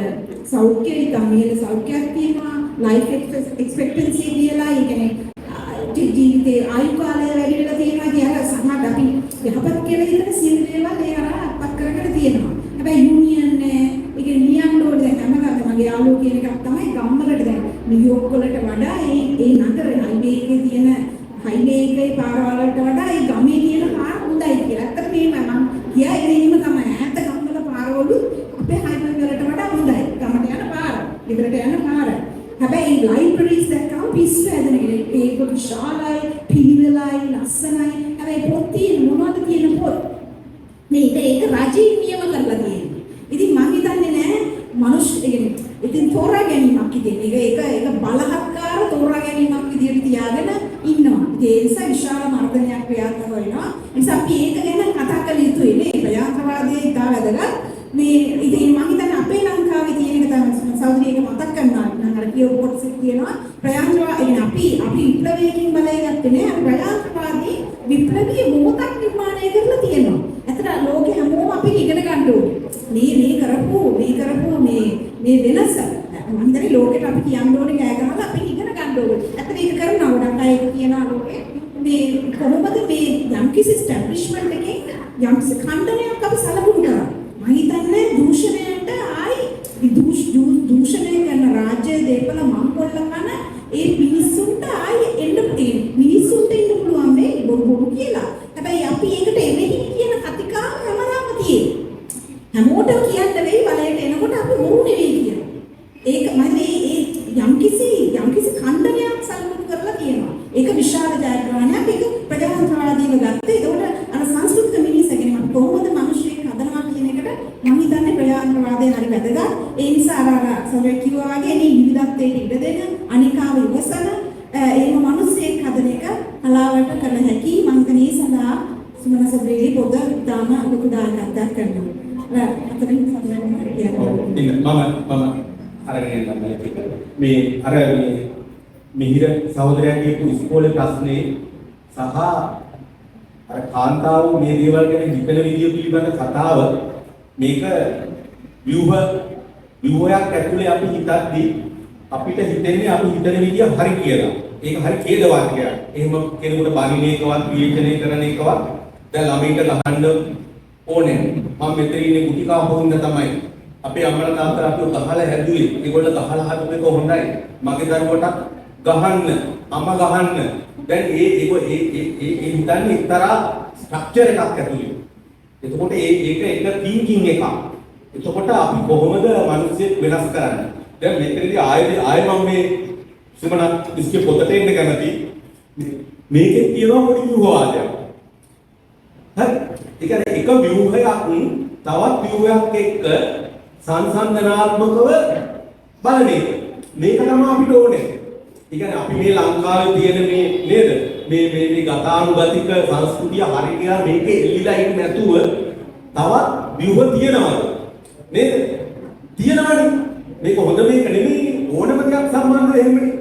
සෞඛ්‍ය ඉතාලියේ සෞඛ්‍යයක් තියෙනවා. life expectancy කියලා කියන්නේ ජීවිතේ ආයු කාලය වැඩි වෙලා තියෙනවා කියලා සමහර අපි යහපත් කියලා හිතන සියලු දේවල් ඒ අර අත්පත් කරගෙන තියෙනවා. හැබැයි යුනියන් නේ ඒක නියම් ලෝඩ් දැන් හැමදාම මගේ යාළුවෝ කියන එකක් තමයි ගම්වලට දැන් නියුයෝර්ක් වලට වඩා ඒ නගර හයිවේ එකේ තියෙන හයිවේ එකේ පාරවල් වලට වඩා ඒ ගමේ තියෙන පාර හොඳයි කියලා. ඇත්තට මේ මම කියා එහෙම තමයි. ඈත ගම්වල පාරවල අපේ හයිවේ වලට වඩා හොඳයි. ගමට යන පාර, ඉවරට යන පාර. හැබැයි ලයිබ්‍රරිස් දැක්කම පිස්සු හැදෙනගෙන ඒක විශාලයි පිළිවෙලයි ලස්සනයි. හැබැයි පොත් තියෙන මොනවද තියෙන පොත් මේක ඒක රජයේ නියම කරලා තියෙනවා. ඉතින් මම හිතන්නේ නෑ මිනිස්සු ඉතින් තෝරා ගැනීමක් ඉතින් ඒක බලහත්කාර තෝරා ගැනීමක් විදියට තියාගෙන ඉන්නවා. ඒ නිසා විශාල මර්ධනයක් ක්‍රියාත්මක වෙනවා. ඒ නිසා අපි ඒක ගැන කතා කළ යුතුයි නේ. ප්‍රජාතන්ත්‍රවාදයේ ඉතා වැදගත්. මේ ඉතින් මම හිතන්නේ අපේ ලංකාවේ තියෙන එක තමයි සෞදියේක මතක් කරනවා. නම් අර කියව කොටස කියනවා ප්‍රජාතන්ත්‍රවාදී අපි විප්ලවයකින් බලය ගත්තේ නෑ. ප්‍රජාතන්ත්‍රවාදී විප්ලවීය මොහොතක් නිර්මාණය කරලා තියෙනවා. ඇත්තට ලෝකෙ හැමෝම අපි ඉගෙන ගන්න ඕනේ. මේ කරපු මේ වෙනස මම හිතන්නේ ලෝකෙට අපි කියන්න ඕනේ ගෑ ගහලා අපි ඉගෙන ගන්න ඕනේ. ඇත්තට ඒක කරනවා ගොඩක් අය කියනවා ලෝකෙ මේ කොහොමද මේ යම්කිසි ස්ටැබ්ලිෂ්මන්ට් එකේ යම්කිසි ඛණ්ඩනයක් අපි සලකුණු කරා. මම හිතන්නේ දූෂණයට ආයි දූෂණය කරන රාජ්‍ය දේපල මංගොල්ල කන ඒ මිනිස්සුන්ට ආයි එන්න මිනිස්සුන්ට ඉන්න පුළුවන් මේ බොරු කියලා. හැබැයි අපි ඒකට එවෙහි කියන කතිකාව හැමදාම තියෙනවා. හැමෝටම කියන්න වෙයි බලයට එනකොට අපි මුරු නෙවෙයි කියලා. ඒක මම මේ යම්කිසි ඛණ්ඩනයක් සල්පුත් කරලා තියෙනවා. ඒක විශාල ජයග්‍රහණයක්. ඒක ප්‍රජාතන්ත්‍රවාදීව ගත්තේ. ඒකට අර සංස්කෘතික මිනිස්සුගෙන මම කොහොමද මිනිස්සෙක් හදනවා කියන එකට මම හිතන්නේ ප්‍රජාතන්ත්‍රවාදය හරි වැදගත්. ඒ නිසා අර සොරේ කිව්වා වගේ මේ විවිධත්වයට ඉඩ දෙන අනිකාව ඉවසන එහෙම මිනිස්සෙක් හදන එක කලාවට කරන හැකි. මම හිතන්නේ ඒ සඳහා සුමන සබ්‍රේගේ පොත දාන ලොකු දායකත්වයක් කරනවා. අතරින් සම්මානයක් මම අරගෙන මේ අර මිහිර සහෝදරයාගේ ඉස්කෝලේ ප්‍රශ්නේ සහ අර කාන්තාව මේ දේවල් ගැන හිතන විදිය පිළිබඳ කතාව මේක ව්‍යුහයක් ඇතුලේ අපි හිතද්දී අපිට හිතෙන්නේ අපි හිතන විදිය හරි කියලා. ඒක හරි ඛේදවත් කියලා. එහෙම කෙනෙකුට බාහිර එකවත් විවේචනය කරන එකවත් දැන් ළමයින්ට ගහන්න ඕනේ. මම මෙතන ඉන්නේ කුටිකා හොන්න තමයි. අපේ අම්මලා තාත්තලා අපිව ගහලා හැදුවේ. ඒගොල්ලෝ ගහලා හදපු එක හොඳයි. මගේ දරුවට ගහන්න, අම්මා ගහන්න. දැන් ඒ හිතන්නේ එක්තරා ස්ට්‍රක්චර් එකක් ඇතුලේ. එතකොට ඒක එක තින්කින් එකක්. එතකොට අපි කොහොමද මිනිස්සු වෙනස් කරන්නේ? දැන් මෙතනදී ආයෙ මම මේ සුමනත් ඉස්කේ පොතට එන්න කැමති. මේකේ තියෙනවා පොඩි ව්‍යුහවාදයක්. හරි. ඒ කියන්නේ එක ව්‍යුහයක් තවත් ව්‍යුහයක් එක්ක සංසන්දනාත්මකව බලන එක. මේක තමයි අපිට ඕනේ. ඒ කියන්නේ අපි මේ ලංකාවේ තියෙන මේ නේද? මේ ගතානුගතික සංස්කෘතිය හරියට මේකේ එල්ලිලා ඉන්නේ නැතුව තවත් ව්‍යුහ තියෙනවා. නේද? තියෙනවනේ. මේක හොඳ මේක නෙමෙයි ඕනම දෙයක් සම්බන්ධව එහෙමනේ.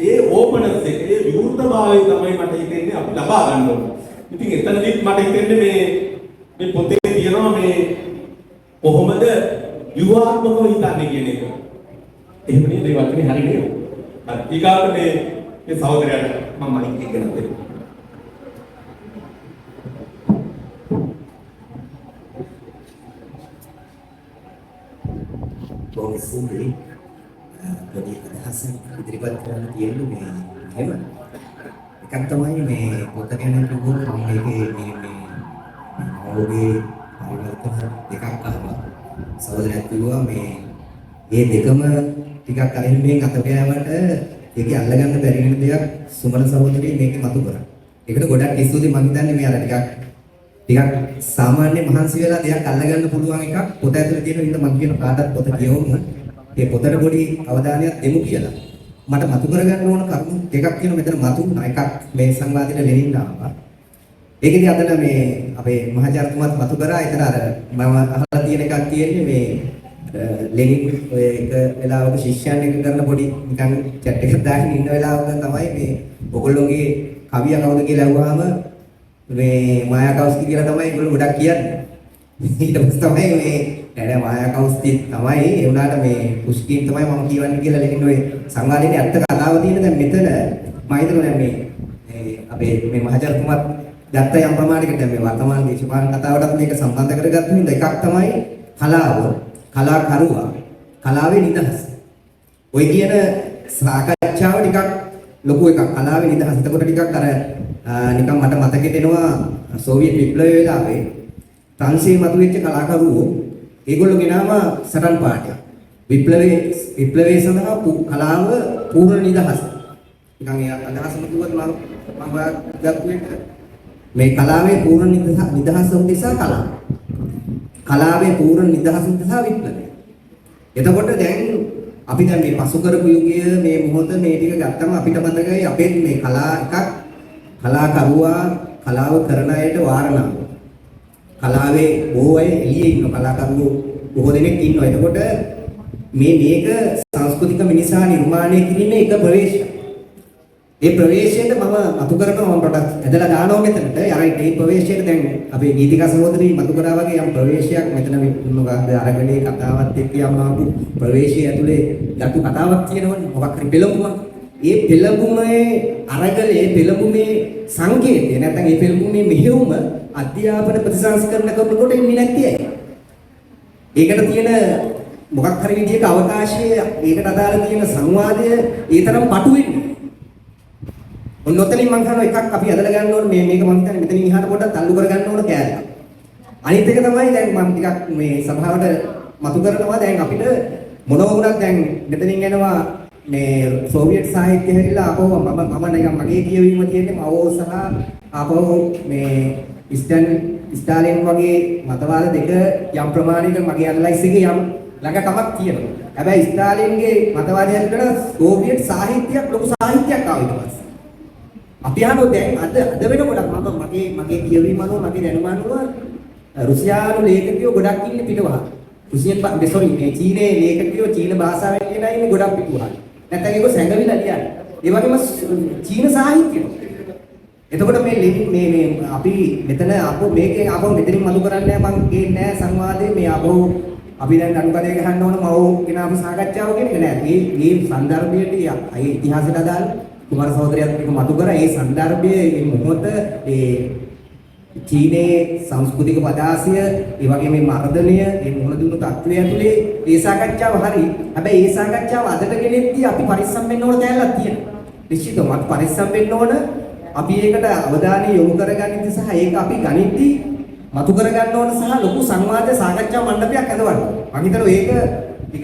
ඒ ඕපනස් එක, ඒ විවෘතභාවය තමයි මට හිතෙන්නේ අපි ලබා ගන්න ඕනේ. ඉතින් එතනදිත් මට හිතෙන්නේ මේ පොතේ තියෙනවා මේ කොහොමද යුවාත්මකව හිතන්නේ කියන එක. එහෙම නේද? ඒ වචනේ හරි නේද? හරි. ඊගාට මේ සහෝදරයාට මම මයික් එක ගෙනත් දෙන්න. පොලිසියේ පොඩි අදහසක් ඉදිරිපත් කරන්න තියෙන්නේ මේ එහෙම. එකක් තමයි මේ පොත ගැන කිව්වොත් මේකේ මේ ඔබේ පරිවර්තන දෙකක් ආවා. සහෝදරයෙක් කිව්වා මේ දෙකම ටිකක් අරින්මෙන් අත ගෑවට ඒකේ අල්ලගන්න බැරි වෙන දෙයක් සුමන සහෝදරිය මේකේ මතු කරා. ඒකට ගොඩක් ස්තුතියි මම හිතන්නේ මේ අර ටිකක් සාමාන්‍ය මහන්සි වෙලා දෙයක් අල්ලගන්න පුළුවන් එකක් පොත ඇතුලේ තියෙන විදිහ මම කියන කාටත් පොත කියවමු. ඒ පොතට පොඩි අවධානයක් දෙමු කියලා. මට මතු කරගන්න ඕන කරුණු දෙකක් කියන මෙතන මතු වුණා. එකක් මේ සංවාදයට ලෙනින් ආවා. ඒකෙදි අතන මේ අපේ මහාචාර්යතුමාත් මතු කරා. ඒතර අර මම අහලා තියෙන එකක් තියෙන්නේ මේ ලෙනින් ඔය එක වෙලාවක ශිෂ්‍යයන් එක කරන පොඩි නිකන් chat එකක් දාගෙන ඉන්න වෙලාවක තමයි මේ ඔයගොල්ලෝගේ කවියා කවුද කියලා අහුවාම මේ මායාකවස්කි කියලා තමයි ඒගොල්ලෝ ගොඩක් කියන්නේ. ඊට පස්සේ තමයි මේ නෑ මායාකවස්කි තමයි ඒ වුණාට මේ පුස්කින් තමයි මම කියවන්නේ කියලා ලෙනින් ඔය සංවාදයේ ඇත්ත කතාව තියෙන දැන් මෙතන මම හිතනවා මේ අපේ මේ මහාචාර්යතුමාත් ගත්ත යම් ප්‍රමාණයකට දැන් මේ වර්තමාන දේශපාලන කතාවටත් මේක සම්බන්ධ කරගත්ත හින්දා එකක් තමයි කලාව, කලාකරුවා, කලාවේ නිදහස. ඔය කියන සාකච්ඡාව ටිකක් ලොකු එකක්. කලාවේ නිදහස. එතකොට ටිකක් අර නිකන් මට මතකෙට එනවා සෝවියට් විප්ලවය වෙලාවේ ෆ්‍රාන්සියේ මතුවෙච්ච කලාකරුවෝ ඒගොල්ලෝ ගෙනාම සටන් පාඨයක්. විප්ලවයේ සඳහා කලාව පූර්ණ නිදහස. නිකන් ඒ අදහසම කිව්වොත් මම ගත්ත මේ කලාවේ පූර්ණ නිදහස උදෙසා කලාව. කලාවේ පූර්ණ නිදහස උදෙසා විප්ලවය. එතකොට දැන් අපි දැන් මේ පසු කරපු යුගයේ මේ මොහොත මේ ටික ගත්තම අපිට මතකයි අපේ මේ කලා එකක් කලාකරුවා කලාව කරන අයට වාරණාව. කලාවේ බොහෝ අය එළියේ ඉන්න කලාකරුවෝ බොහෝ දෙනෙක් ඉන්නවා. එතකොට මේක සංස්කෘතික මිනිසා නිර්මාණය කිරීමේ එක ප්‍රවේශයක්. ඒ ප්‍රවේශයට මම අතු කරනවා මම පොඩක් ඇදලා දානවා මෙතනට. යරයි ඒ ප්‍රවේශයට දැන් අපේ ගීතිකා සහෝදරී මතු කරා වගේ යම් ප්‍රවේශයක් මෙතන මොකක්ද අරගලේ කතාවත් එක්ක යම් ආපු ප්‍රවේශය ඇතුලේ යටු කතාවක් තියෙනවනේ. මොකක් හරි පෙළඹුමක්. ඒ පෙළඹුමේ අරගලේ පෙළඹුමේ සංකේතය නැත්නම් ඒ පෙළඹුමේ මෙහෙයුම අධ්‍යාපන ප්‍රතිසංස්කරණ කරනකොට එන්නේ නැති ඇයි? ඒකට තියෙන මොකක් හරි විදියක අවකාශය ඒකට අදාළ තියෙන සංවාදය ඒ තරම් පටු වෙන්නේ. ඔන්නොතනින් මම කරන එකක් අපි අදලා ගන්න ඕනේ මේක මම හිතන්නේ මෙතනින් එහාට පොඩ්ඩක් තල්ලු කර ගන්න ඕන කෑල්ල. අනිත් එක තමයි දැන් මම ටිකක් මේ සභාවට මතු කරනවා දැන් අපිට මොනවා වුණත් දැන් මෙතනින් එනවා මේ සෝවියට් සාහිත්‍ය හැරිලා ආපහු මම නිකන් මගේ කියවීම තියෙන්නේ මවෝ සහ ආපහු මේ ස්ටාලින් වගේ මතවාද දෙක යම් ප්‍රමාණයක මගේ ඇනලයිස් එකේ යම් ළඟකමක් තියෙනවා. හැබැයි ස්ටාලින්ගේ මතවාදය හැටියට සෝවියට් සාහිත්‍යයක් ලොකු සාහිත්‍යයක් ආවා ඊට පස්සේ. අපි අහනවා දැන් අද වෙනකොට මගේ කියවීම අනුව මගේ දැනුම අනුව රුසියානු ලේඛකයෝ ගොඩක් ඉන්නේ පිටවහල්. මේ චීනයේ ලේඛකයෝ චීන භාෂාවෙන් කියන අය ඉන්නේ ගොඩක් පිටවහල්. නැත්නම් ඒක සැඟවිලා ලියන්නේ. ඒ වගේම චීන සාහිත්‍යය. එතකොට මේ අපි මෙතන මේකෙන් මෙතනින් මතු කරන්නේ මම කියන්නේ නැහැ සංවාදයේ මේ අපි දැන් අනුකරණය ගහන්න ඕන මව කෙනාම සාකච්ඡාව කියන එක නෑ. මේ සන්දර්භයට ඉතිහාසයට අදාළ කුමාර සහෝදරයත් එක්ක මතු කර ඒ සන්දර්භයේ මේ මොහොත චීනයේ සංස්කෘතික පදාසිය ඒ වගේ මේ මර්ධනය මේ මුහුණ දුන්නු තත්ත්වය ඇතුලේ ඒ සාකච්ඡාව හරි. හැබැයි ඒ සාකච්ඡාව අදට ගෙනෙද්දී අපි පරිස්සම් වෙන්න ඕන තැනක් තියෙනවා. නිශ්චිතවම අපි පරිස්සම් වෙන්න ඕන. අපි ඒකට අවධානය යොමු කරගනිද්දී සහ ඒක අපි ගනිද්දී මතු කරගන්න ඕන සහ ලොකු සංවාද සාකච්ඡා මණ්ඩපයක් හදවන්න. මම හිතනවා ඒක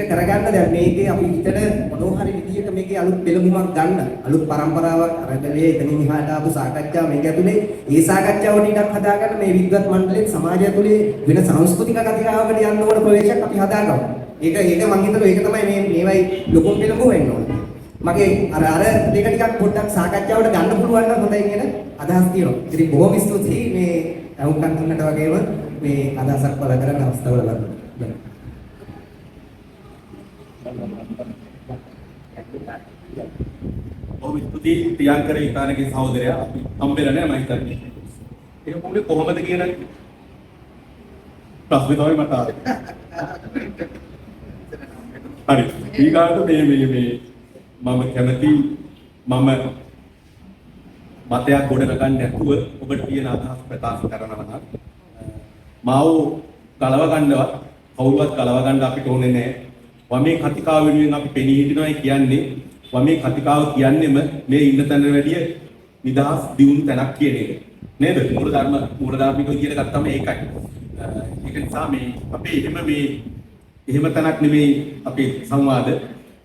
කරගන්න දැන් මේකේ අපි හිතන මොනවා හරි විදිහට මේකේ අලුත් පෙළඹුමක් ගන්න අලුත් පරම්පරාවක් අරගලේ එතනින් එහාට ආපු සාකච්ඡා මේක ඇතුලේ ඒ සාකච්ඡාව ටිකක් හදාගන්න මේ විද්වත් මණ්ඩලයේ සමාජය ඇතුලේ වෙන සංස්කෘතික කතිකාවකට යන්න ඕන ප්‍රවේශයක් අපි හදාගමු. ඒක මම හිතනවා ඒක තමයි මේවයි ලොකු පෙළඹුම වෙන්න ඕනේ. මගේ අර දෙක ටිකක් පොඩ්ඩක් සාකච්ඡාවට ගන්න පුළුවන් නම් හොඳයි කියන අදහස් තියෙනවා. ඉතින් බොහොම ස්තුතියි මේ අවුකන් තුනට වගේම මේ අදහසක් පළ කරන අවස්ථාව ලබන්න. ඔව් ස්තුතියි ප්‍රියංකර විතානගේ සහෝදරයා අපි හම්බෙලා නෑ මම හිතන්නේ. ඒක පොඩි කොහොමද කියන ප්‍රශ්නේ තමයි මට ආවේ. හරි. ඊගාට මේ මම කැමති මම මතයක් ගොඩනගන්න නැතුව ඔබට තියෙන අදහස් ප්‍රකාශ කරනවා නම් මාව කලව ගන්නවත් කවුරුවත් කලව ගන්න අපිට ඕනේ නැහැ. වමේ කතිකාව වෙනුවෙන් අපි පෙනී හිටිනවායි කියන්නේ වමේ කතිකාව කියන්නේම මේ ඉන්න තැන වැඩිය නිදහස් දියුණු තැනක් කියන එක. නේද? මූලධර්මික විදියට ගත්තම ඒකයි. ඒක නිසා මේ අපි එහෙම තැනක් නෙමෙයි අපේ සංවාද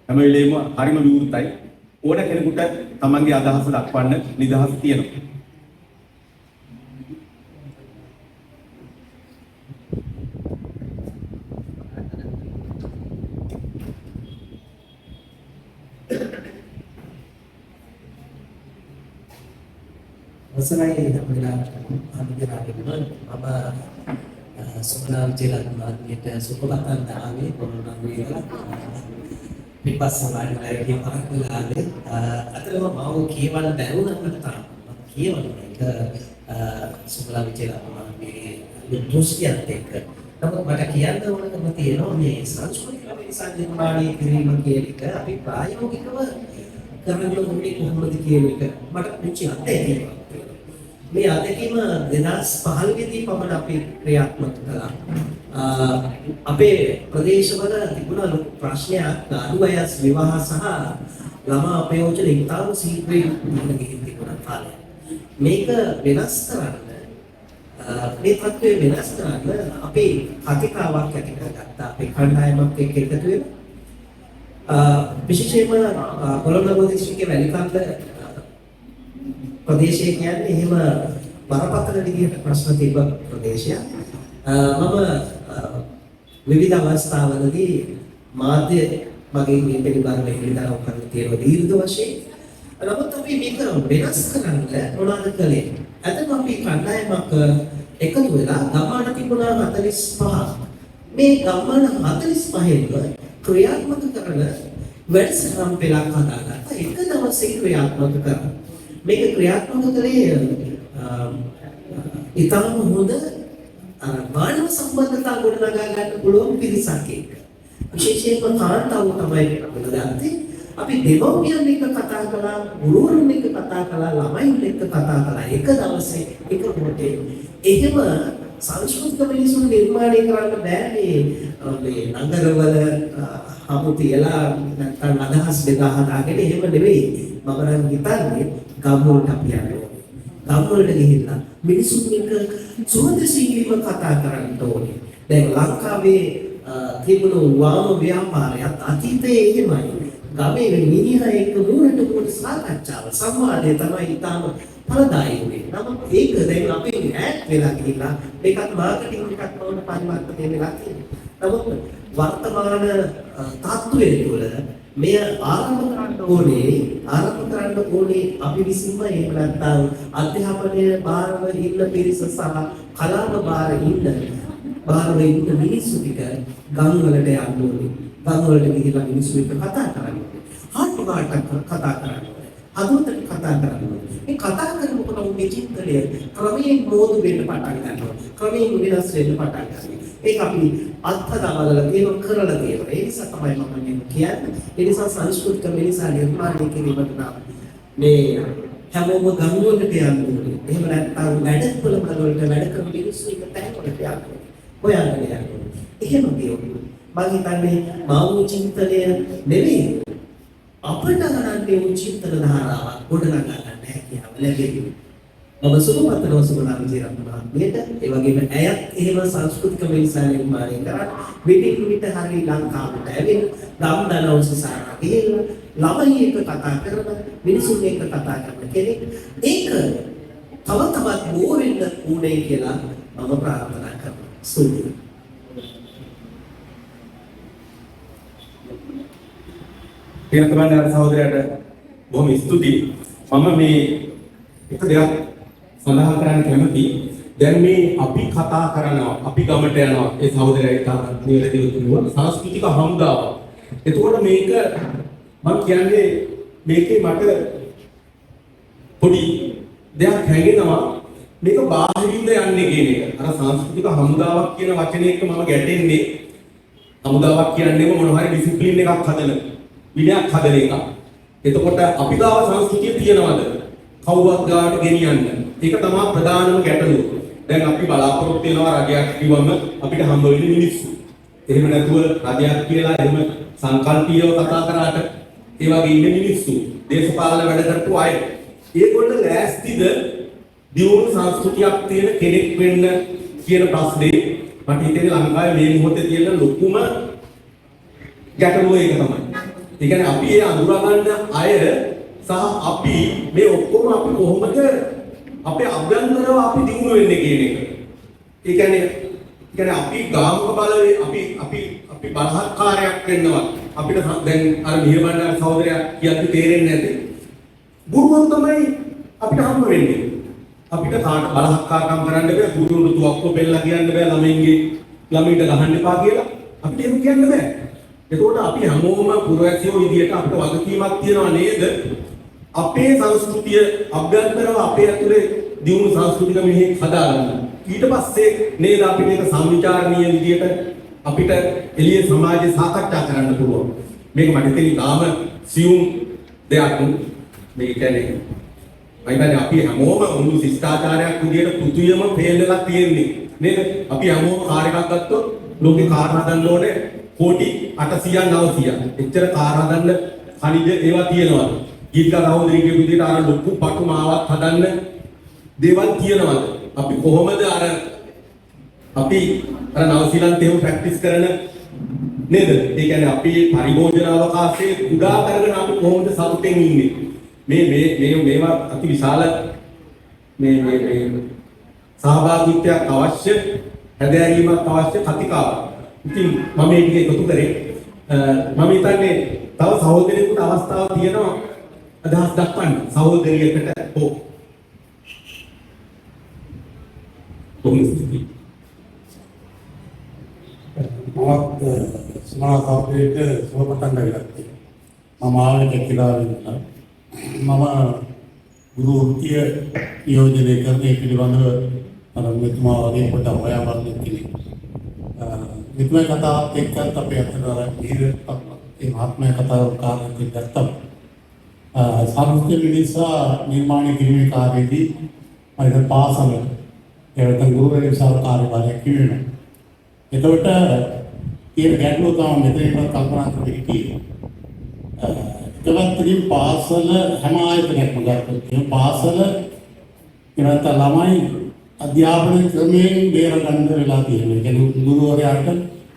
හැම වෙලේම හරිම විවෘතයි. ඕන කෙනෙකුට තමන්ගේ අදහස දක්වන්න නිදහස තියෙනවා. අවසරයි අපිට සුපනා විජේරත්න මහත්මියට සුපවතන් ආවේ කොරෝනා වේලා විපස්සනායි පාරකලාවේ අතරම මාව කියවන්න බැරුණාට තමයි කියවන්න එක සුපනා විජේරත්න මහත්මියගේ දෘෂ්ටියත් එක්ක නමුත් මට කියන්න ඕනකම තියෙනවා මේ සංස්කෘතික විසංජනමාණී කිරීම කියන එක අපි ප්‍රායෝගිකව කරන්න ඕනේ කොහොමද කියන එක මට පුංචි අත්දැකීමක් මේ අත්දැකීම 2015 දී පමණ අපි ක්‍රියාත්මක කළා. අපේ ප්‍රදේශවල තිබුණ ලොකු ප්‍රශ්නයක් අඩු වයස් විවාහ සහ ළමා අපයෝජන ඉතාම සීඝ්‍රයෙන් මුහුණ ගිහින් තිබුණ කාලය. මේක වෙනස් කරන්න මේ තත්ත්වය වෙනස් කරන්න අපි කතිකාවක් ඇති කරගත්තා. අපේ කණ්ඩායමක් එක්ක එකතු වෙලා විශේෂයෙන්ම කොළඹ දිස්ත්‍රික්කයේ වැලිකන්ද ප්‍රදේශය කියන්නේ එහෙම බරපතල විදිහට ප්‍රශ්න තිබ්බ ප්‍රදේශයක්. මම විවිධ අවස්ථාවලදී මාධ්‍ය මගේ මේ පිළිබඳව හිතනවා කරන්න තියෙන දීර්ඝ වශයෙන්. නමුත් අපි මේක වෙනස් කරන්න මොනවද කළේ? අදම අපි කණ්ඩායමක් එකතු වෙලා ගම්මාන තිබුණා 45. මේ ගම්මාන 45 ක්‍රියාත්මක කරන වැඩසටහන් පෙළක් හදාගත්තා. එක දවසේ ක්‍රියාත්මක කරා. මේක ක්‍රියාත්මක කළේ ඉතාම හොඳ මානව සම්බන්ධතා ගොඩනගා ගන්න පුළුවන් පිරිසක් එක්ක. විශේෂයෙන්ම කාන්තාව තමයි ගොඩනගන්නේ. අපි දෙමව්පියන් එක්ක කතා කළා, ගුරුවරුන් එක්ක කතා කළා, ළමයින් එක්ක කතා කළා. එක දවසේ එක මොහොතේ එහෙම සංස්කෘතික මිනිසුන් නිර්මාණය කරන්න බෑ මේ නගරවල හමු තියලා නැත්නම් අදහස් බෙදා හදාගෙන එහෙම නෙවෙයි. මම නම් හිතන්නේ ගම්වලට අපි යනවා. ගම් වලට ගිහිල්ලා මිනිසුන් එක්ක සුහදශීලීව කතා කරන්න ඕනේ. දැන් ලංකාවේ තිබුණු වාම ව්‍යාපාරයත් අතීතයේ එහෙමයි. ගමේ මිනිහා එක්ක මුණට මුණ සාකච්ඡාව සංවාදය තමයි ඊටම ඵලදායී වෙන්නේ. නමුත් ඒක දැන් අපේ ඈත් වෙලා ගිහිල්ලා මේකත් මාකටිං එකක් වුණ පරිවර්තනය වෙලා තියෙනවා. නමුත් වර්තමාන තත්ත්වයේ තුළ මෙය ආරම්භ කරන්න ඕනේ අපි විසින්ම. එහෙම නැත්නම් අධ්‍යාපනය බාරව ඉන්න පිරිස සහ කලාව බාරව ඉන්න මිනිස්සු ටික ගම් වලට යන්න ඕනේ. ගම් වලට ගිහිල්ලා මිනිස්සු එක්ක කතා කරන්න ඕනේ. හාට් කතා කරන්න ඕනේ. අදුත්තට කතා කරන්න ඕනේ. මේ කතා කරනකොට උන්ගේ චින්තනය ක්‍රමයෙන් මෝදු වෙන්න පටන් ගන්නවා. ක්‍රමයෙන් වෙනස් වෙන්න පටන් ගන්නවා. ඒක අපි අත්හදාගලා තියෙන කරලා තියෙනවා. ඒ නිසා තමයි මම කියන්නේ. ඒ නිසා සංස්කෘතික මිනිසා නිර්මාණය කිරීමට නම් මේ හැමෝම ගම් වලට යන්න ඕනේ. එහෙම නැත්නම් වැඩපොළ වලට වැඩ කරන මිනිස්සු එක තැන් වලට යන්න ඕනේ. හොයන්න යන්න ඕනේ. එහෙම කියොත් මම හිතන්නේ මානව චින්තනය නෙවෙයි අපිට ගන්නන්නේ උන් චින්තන ධාරාවක් ගොඩනගා ගන්න හැකියාව ලැබෙන්නේ. මම සුබපතනවා සුබනාම ජීරත්නමේට ඒ වගේම ඇයත් එහෙම සංස්කෘතික මිනිසා නිර්මාණය කරා විදිහට හරි ලංකාවට ඇවිත් ගම් දනවසසාරා ගිහිල්ලා ළමයි එක්ක කතා කරන මිනිසුන් එක්ක කතා කරන කෙනෙක් ඒක තව තවත් බෝ වෙන්න උනේ කියලා මම ප්‍රාර්ථනා කරනවා. සුබ පියන්තමන්නාර සහෝදරයාට බොහොම ස්තුතියි. මම මේ එක දෙයක් සඳහන් කරන්න කැමතියි. දැන් මේ අපි කතා කරනවා, අපි ගමට යනවා. ඒ සහෝදරයා ඒක නිවැරදිව කිව්වා. සංස්කෘතික හමුදාව. එතකොට මේක මම කියන්නේ මේකේ මට පොඩි දෙයක් හැඟෙනවා. මේක බාහිරින්ද යන්නේ කියන එක. අර සංස්කෘතික හමුදාවක් කියන වචනේ එක්ක මම ගැටෙන්නේ. හමුදාවක් කියන්නේ මොන හරි ඩිසිප්ලින් එකක් හදන විනයක් හදන එක. එතකොට අපි ගාව සංස්කෘතිය තියනවද? කවුවත් ගාවට ගෙනියන්න. ඒක තමයි ප්‍රධානම ගැටලුව. දැන් අපි බලාපොරොත්තු වෙනවා රජයක් කිව්වම අපිට හම්බ වෙන්නේ මිනිස්සු. එහෙම නැතුව රජයක් කියලා එහෙම සංකල්පීයව කතා කරාට ඒ වගේ ඉන්න මිනිස්සු, දේශපාලන වැඩ කරපු අය. ඒගොල්ලෝ ලෑස්තිද දියුණු සංස්කෘතියක් තියෙන කෙනෙක් වෙන්න කියන ප්‍රශ්නේ මට හිතෙන්නේ ලංකාවේ මේ මොහොතේ තියෙන ලොකුම ගැටලුව ඒක තමයි. ඒ කියන්නේ අපි ඒ අඳුරගන්න අය සහ අපි මේ ඔක්කොම අපි කොහොමද අපේ අභ්‍යන්තරව අපි දිනු වෙන්නේ කියන එක. ඒ කියන්නේ අපි ගාමක බලවේ අපි බලහත්කාරයක් වෙන්නවා. අපිට දැන් අර මිහිරබණ්ඩාර සහෝදරයා කියද්දි තේරෙන්නේ නැති. ගුරුවරු තමයි අපිට හම්බ වෙන්නේ. අපිට කාට බලහත්කාරකම් කරන්න බෑ. ගුරුවරු තුවක්ක බෙල්ලා කියන්න බෑ ළමයින්ට ගහන්න එපා කියලා. අපිට එහෙම කියන්න බෑ. එතකොට අපි හැමෝම පුරවැසියෝ විදියට අපිට වගකීමක් තියෙනවා නේද? අපේ සංස්කෘතිය අභ්‍යන්තරව අපේ ඇතුලේ දියුණු සංස්කෘතික මෙහෙක් හදාගන්න. ඊට පස්සේ නේද අපිට ඒක සම්විචාරණීය විදියට අපිට එළියේ සමාජයේ සාකච්ඡා කරන්න පුළුවන්. මේක මට හිතෙන්නේ තාම සියුම් දෙයක්. මේක කියන්නේ මම හිතන්නේ අපි හැමෝම මුළු ශිෂ්ටාචාරයක් විදියට පෘථිවියම ෆේල් වෙලා තියෙන්නේ නේද? අපි හැමෝම කාර් එකක් ගත්තොත් ලෝකේ කාර් හදන්න ඕනේ කෝටි 800 900. එච්චර කාර් හදන්න khනිජ ඒවා තියෙනවා. ගීතිකා සහෝදරියගේ විදිහට අර ලොකු පටු මාවක් හදන්න දේවල් තියෙනවද? අපි කොහොමද අපි නවසීලන්තේම ප්‍රැක්ටිස් කරන නේද? ඒ කියන්නේ අපි පරිභෝජන අවකාශයේ උදා කරගෙන අපි කොහොමද සතුටෙන් ඉන්නේ? මේවා අති විශාල මේ සහභාගීත්වයක් අවශ්‍ය, හැදෑරීමක් අවශ්‍ය කතිකාවක්. ඉතින් මම මේක එකතු කරේ මම හිතන්නේ තව සහෝදරයෙකුට අවස්ථාවක් තියෙනවා අදහස් දක්වන්න සහෝදරියකට හෝ කොහොමද මමත් සමාජාපේට සුවපතන් ගියා. මම ආවේ කියලා වෙනවා. මම ගුරු වෘත්තිය නියෝජනය කරන පිළිබඳව අර මෙතුමා වගේ පොඩ්ඩක් හොයාගන්න තියෙනවා. මෙතුමා කතාවත් එක්කත් අපේ අතට අර ඒ මහත්මය කතාව කාරණා දෙකක් සංස්කෘතික නිසා නිර්මාණය කිරීමේ කාර්යයේදී මම පාසල ඒකට ගුරුවරයෙක් සහකාරී කිව්වෙනවා. එතකොට ඒ ගැටලුව තමයි මෙතන කල්පනා කරලා හිටියේ. ඒකත් පාසල හැම ආයතනයක්ම ගත්තොත් පාසල එනත ළමයි අධ්‍යාපන ක්‍රමයෙන් බේර ගන්න වෙලා තියෙනවා. ඒ කියන්නේ ගුරුවරයාට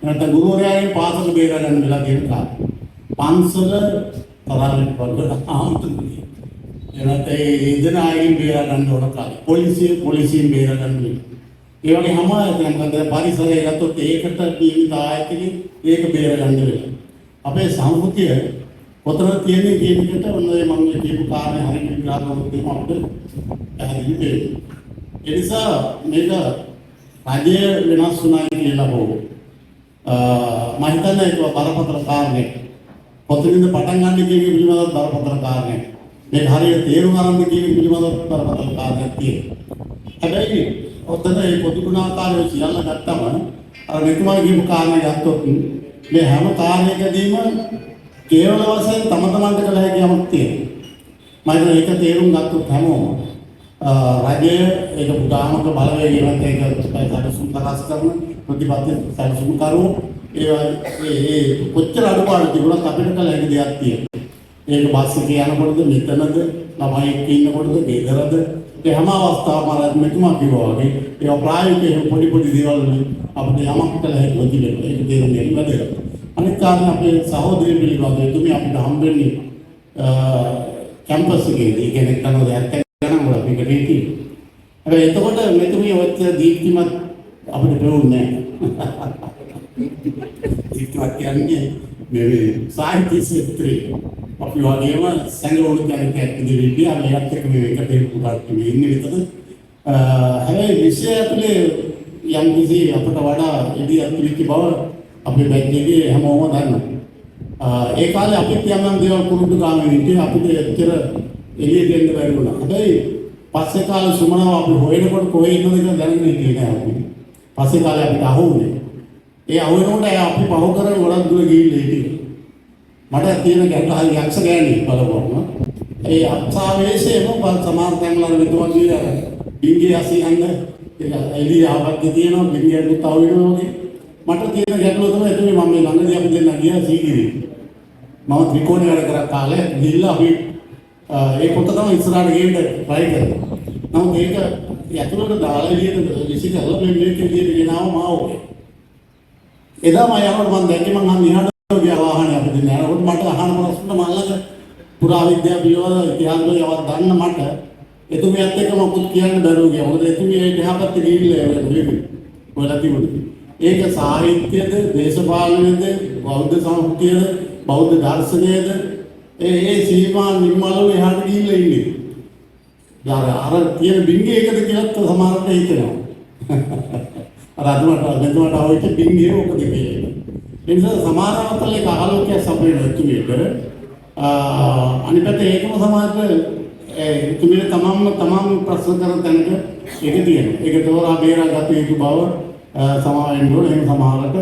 නැත්නම් ගුරුවරයාගේ පාසල බේර ගන්න වෙලා තියෙන කාලේ. පන්සල තරම් වලට ආම්තුනේ. එනත ඉදන අයින් බේර ගන්න ඕන කාලේ. පොලිසියෙන් බේර ගන්න. ඒ වගේ හැම දැන් පරිසරය ගත්තොත් ඒකට ජීවිත ආයතනෙ ඒක බේර ගන්න වෙලා. අපේ සංස්කෘතිය කොතන තියෙන්නේ කියන එකට ඔන්න මම කියපු කාරණේ හරියට විග්‍රහ කරනකොට අපිට පැහැදිලි වෙනවා. ඒ නිසා මේක රජය වෙනස් වුණා කියලා හෝ මම හිතන්නේ ඒක බරපතල කාරණයක්. කොතනින්ද පටන් ගන්න කියන පිළිබඳව බරපතල කාරණයක්. මේක හරියට තේරුම් ගන්න කියන පිළිබඳව බරපතල කාරණයක් තියෙනවා. හැබැයි ඔතන මේ පොදු ගුණාකාරය සියල්ල ගත්තම අර මෙතුමා කියපු කාරණේ ගත්තොත් මේ හැම කාරණයකදීම කේවල වශයෙන් තම තමන්ට කළ හැකි යමක් තියෙනවා. මම ඒක තේරුම් ගත්තොත් හැමෝම රජය ඒක පුදාමක බලවේගයක් ඒක සැලසුම් කරස් කරන ප්‍රතිපත්ති සැලසුම් කරු ඒ කොච්චර අඩුපාඩු තිබුණත් අපිට කළ හැකි දෙයක් තියෙනවා. ඒක බස් එකේ යනකොටද මෙතනද ළමයි එක්ක ඉන්නකොටද ගෙදරද ඒ හැම අවස්ථාවකම අර මෙතුමා කිව්වා වගේ ඒ ප්‍රායෝගික පොඩි පොඩි දේවල් අපිට යමක් කළ හැකි වෙතිබෙනවා. ඒක තේරුම් ගන්න වැදගත්. අනිත් කාරණා අපේ සහෝදරයෝ පිළිබඳව එතුමිය අපිට හම්බෙන්නේ කැම්පස් එකේදී කියන්නේ කනෝද 70 ගණන් වල අපිට දෙකී. හැබැයි එතකොට මෙතුමිය ඔච්ච දීප්තිමත් අපිට පෙවුන්නේ නැහැ. දීප්තිමත් කියන්නේ මේ සාහිත්‍ය ක්ෂේත්‍රයේ අපි වගේම සංගෝණ කෙනෙක් ඉදිරියේ අපි එක්ක මේ එකට පුතාට මේ ඉන්නේ විතර. හැබැයි විෂය ඇතුලේ යම් කිසි අපට වඩා ඉදිරියට පිළිකි බව අපේ බැංකුවේ හැමෝම දන්නවා. ඒ කාලේ අපිට යම් දේවල් කුරුදු ගාමින් හිටියේ අපිට එච්චර එළියට එන්න බැරි වුණා. හැබැයි පස්සේ කාලේ සුමනාව අපි හොයනකොට කොහේ ඉන්නද කියලා දැනගෙන හිටියේ නෑ අපි. පස්සේ කාලේ අපිට අහුවුනේ. ඒ අහුවෙනකොට අපි පහු කරගෙන ගොඩක් දුර ගිහිල්ලා හිටියේ. මට තියෙන ගැටලු හරි යක්ෂ ගෑණි බලපුවම ඒ අත්සාවේශයම සමාන තැන්වල විතර ගියා. බින්ගේ අසියන්න ඒක එළිය ආවත් තියෙනවා බින්ගේට තව වෙනවා වගේ. මට තියෙන ගැටලුව තමයි එතුමේ මම මේ ළඟදී අපි දෙන්න ගියා සීගිරි. මම ත්‍රිකෝණේ වැඩ කරා කාලේ ගිහිල්ලා අපි ඒ පොත තමයි ඉස්සරහට ගේන්න try කරා. නමුත් ඒක යතුරුට දාලා එළියට විසිකලා මේ මේකේ ගෙනාව මාව. එදා මම යනකොට මම දැක්කේ මම අහන්න ගියා වාහනේ අපි දෙන්න යනකොට මට අහන ප්‍රශ්න මම ළඟ පුරා විද්‍යාව පිළිවෙල ඉතිහාස වලවත් දන්න මට එතුමියත් එක්ක මොකුත් කියන්න බැරුව ගියා. මොකද එතුමිය ඒ දෙහපැත්ත ගිහිල්ලා ඔයලා තිබුණේ. ඒක සාහිත්‍යද, දේශපාලනයද, බෞද්ධ සංස්කෘතියද, බෞද්ධ දර්ශනයද ඒ සීමා නිර්මලව එහාට ගිහිල්ලා ඉන්නේ. අර තියෙන බින්ගේ එකද කියලාත් සමහරවිට හිතෙනවා. අර අදමට අවශ්‍ය බින්ගේ ඔකද කියලා. ඒ නිසා සමානවතල එක ආලෝකයක් සපයන තුමියට අනිත් පැත්තේ ඒකම සමාජයට තුමියට තමම ප්‍රශ්න කරන තැනක ඒක තියෙනවා. ඒක තෝරා බේරා ගත යුතු බව සමාවෙන්න ඕනේ. එහෙම සමහරකට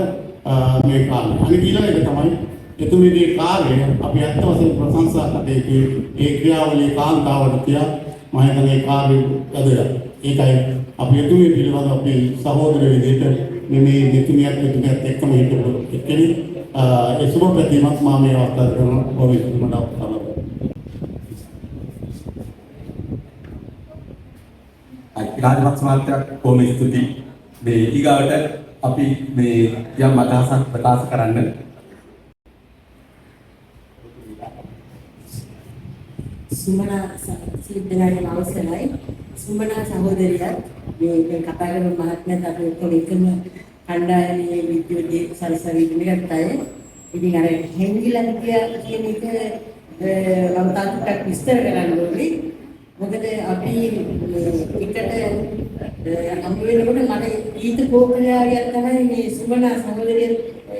මේ කාලේ. අනිත් ඊළඟ එක තමයි එතුමියගේ කාර්යය අපි අත්ත වශයෙන් ප්‍රශංසා කටේ ඒ ක්‍රියාවලිය කාන්තාවට තියා මම හිතන්නේ කාර්යය වැදගත්. ඒකයි අපි එතුමිය පිළිබඳව අපේ සහෝදර විදිහට මේ එතුමියත් එක්කම හිටපු එක්කෙනෙක් ඒ සුබ ප්‍රතිමත් මා මේ අවස්ථාව කරන බොහොම මට අවස්ථාවක්. රාජපක්ෂ මහත්තයා කොහොම ස්තුතියි. මේ ඊගාවට අපි මේ යම් අදහසක් ප්‍රකාශ කරන්න සුමනා සිද්ධාර්ථ අවසරයි. සුමනා සහෝදරියත් මේ කතා කරන මහත්මයාත් අපි ඔක්කොම එකම කණ්ඩායමේ විද්‍යාවේ සරසවි ඉගෙනගත්ත අය. ඉතින් අර හෙන්ගිලා කියන එක මම තාත්තට විස්තර කරන්න ඕනේ. මොකද අපි එකට හම්බ වෙනකොට මට ඊට කෝපනයාරියක් තමයි මේ සුමනා සහෝදරිය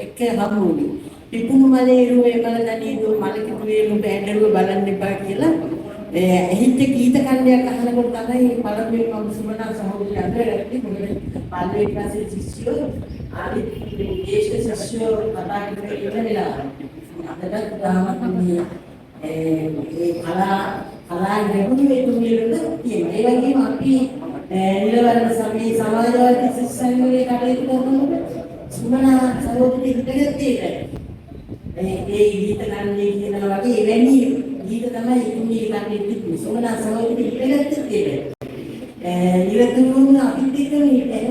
එක්ක හම්බ වුණේ. පිපුණු මලේ රුවේ මල දණීදු මලකිතුවේ නුඹ ඇඬරුව බලන්න එපා කියලා එහිට ගීත කණ්ඩයක් අහනකොට තමයි පළමුවෙන් මම සුමනා සහෝදරිය අඳුරගත්තේ. මොකද පළවෙනි ක්ලාසේ ශිෂ්‍යයෝ ආදී දේශ ශිෂ්‍යයෝ කතා කරගෙන ඉන්න වෙලාව. අදට තාමත් මේ ඒ කලා ගැඹුරු තුමිලුද තියෙනවා. ඒ වගේම අපි නිලවරණ සමයේ සමාජවාදී ශිෂ්‍යයන්ගේ කටයුතු කරනකොට සුමනා සහෝදරිය හිටගත්තේ ඒකයි. ඒ ගීත කන්නේ කියනවා වගේ එවැනි ගීත තමයි ඉන්නේ කන්නේ තිබුණේ. සුමනා සහෝදරිය හිටගත්තේ ඒකයි. ඉවතුන් අපිත් එක්ක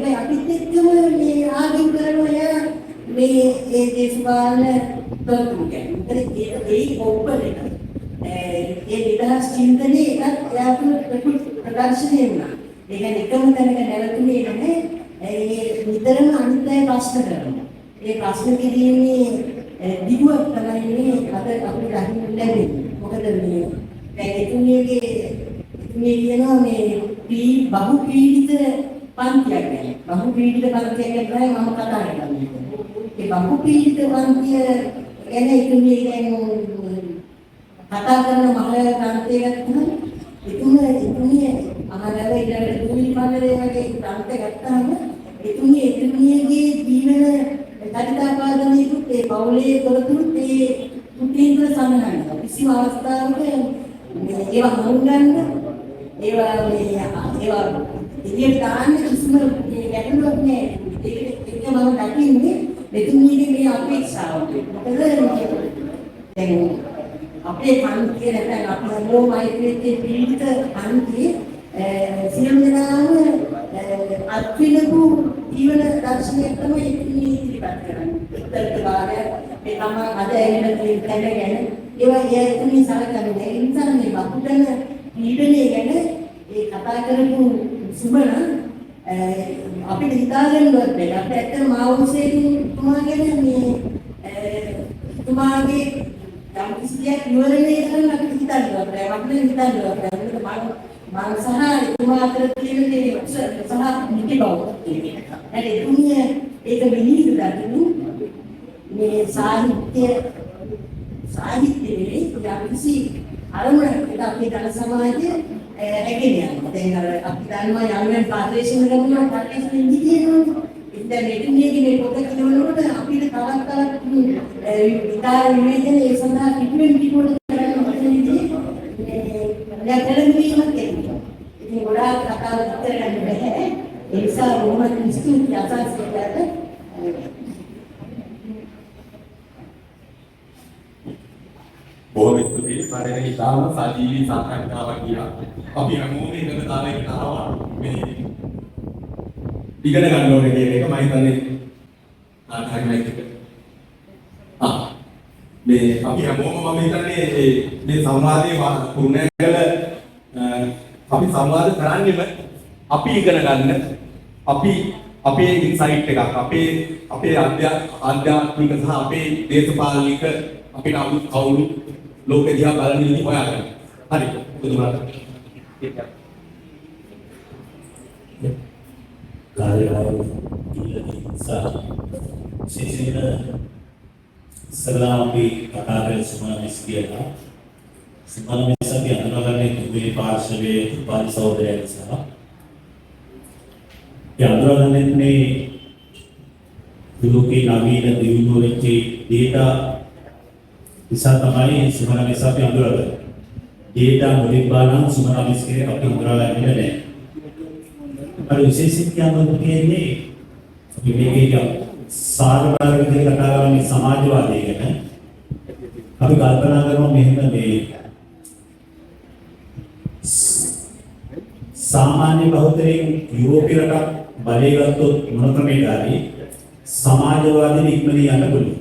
මේ අපිත් එක්කම මේ ආගම් කරනවා මේ ඒ දේශපාලන තොරතුරු කියන්නේ. ඒ ඔබ්බලට ඒ විදහාස් චින්තනයේ එකක් යාතුන ප්‍රදර්ශනය වුණා. ඒ කියන්නේ එකම තැනක නැවතුනේ නැහැ. ඒ විතරම අනිත් අය ප්‍රශ්න කරනවා. ඒ ප්‍රශ්න කිරීමේ දිගුවක් තමයි මේ අද අපිට අහිමි ලැබෙන්නේ. මොකද මේ දැන් එතුමියගේ කියනවා මේ බහු පීඩිත පන්තියක් ගැන. බහු පීඩිත පන්තියක් ගැන මම කතා කරන්නේ. ඒ බහු පීඩිත පන්තිය ගැන එතුමිය දැන් කතා කරන මහල ප්‍රාන්තය ගත්තම එතුමිය අහලව ඊළඟට දුනි පන්දරේ වගේ ප්‍රාන්තය ගත්තාම එතුමියගේ ජීවන කටිකාපාදනයකුත් ඒ පවුලේ තොරතුරුත් ඒ කුටීන්වල සඳහන්. කිසිම අවස්ථාවක ඒවා හඳුන්වන්න ඒවා එළියට දාන්න කිසිම ගැටලුවක් නැහැ. ඒක මම දකින්නේ මෙතුමියගේ මේ අපේක්ෂාවට. මොකද දැන් අපේ පන්තිය නැත්නම් අපි හැමෝම අයිතියේ පීඩිත පන්තියේ සියලු දෙනාම අත්විඳපු ජීවන දර්ශනයක් තමයි ඉදිරිපත් කරන්නේ. උත්තරක භාගය මේ තම අද ඇහෙන තැන ගැන ඒවා ඒතුමි සලකන්නේ. ඒ නිසා මේ බහුතන පීඩනය ගැන ඒ කතා කරපු සුබන අපිට හිතාගන්නවත් බැහැ. අපිට ඇත්තටම මාවුසේ තුමා ගැන මේ තුමාගේ යම් කිසියක් විවරණය කරන්න අපිට හිතන්නවත් බැහැ. අපිට හිතන්නවත් බැහැ. මම සහ තුමා අතර තියෙන දේ සහ නිති බව. ඒ තුමිය ඒක විනිවිද දකිනු මේ සාහිත්‍යයේ යම්කිසි අරමුණක් අපේ ජන සමාජයේ රැගෙන යනවා. දැන් අර අපි දන්නවා යම් ප්‍රාදේශීය ගමන ප්‍රාදේශීය ඉන්දියනවා. ඉතින් මේ පොත කියනකොට අපිට තවත් විකාර විවේචන ඒ සඳහා පිටුවෙන් පිටුවට කරන්න ඕනේ. ගැටලුවීමක් තියෙනවා. ඉතින් ගොඩාක් කතා විතර ගන්න බැහැ. ඒ නිසා මොහොත ඉස්තුති අසස්කයට බොහොම ස්තුතියි. පරණ ඉතාම සජීවී සාකච්ඡාවක් ගියා. අපි හැමෝම එකම තාලයකට ආවා මේ ඉගෙන ගන්න ඕනේ කියන එක මම හිතන්නේ ආකාරයි එක. මේ අපි හැමෝම මම හිතන්නේ මේ සංවාදයේ පුරුණෑගල අපි සංවාද කරන්නේම අපි ඉගෙන ගන්න අපේ ඉන්සයිට් එකක් අපේ ආධ්‍යාත්මික සහ අපේ දේශපාලනික අපේ අලුත් කවුරු ලෝක දිහා බලන විදිහ හොයාගන්න. හරි. බුදුමාත. Selama kata semua miskia, semua miskia adalah yang diberi parswe pada saudara saya. Yang adalah ini dulu ke nabi dan diundur ke data bisa tamai semua miskia yang adalah data mudibbanan semua miskia apa yang adalah ini ada. Kalau sesi yang begini, begini yang सार्वजनिक विधि कथा में समाजवादी है अभी कल्पना करो मेहनत में सामान्य बहुतरी यूरोपीय रटा बलेगा तो मनोक्रमे डाली समाजवादी निकमनी आने बोली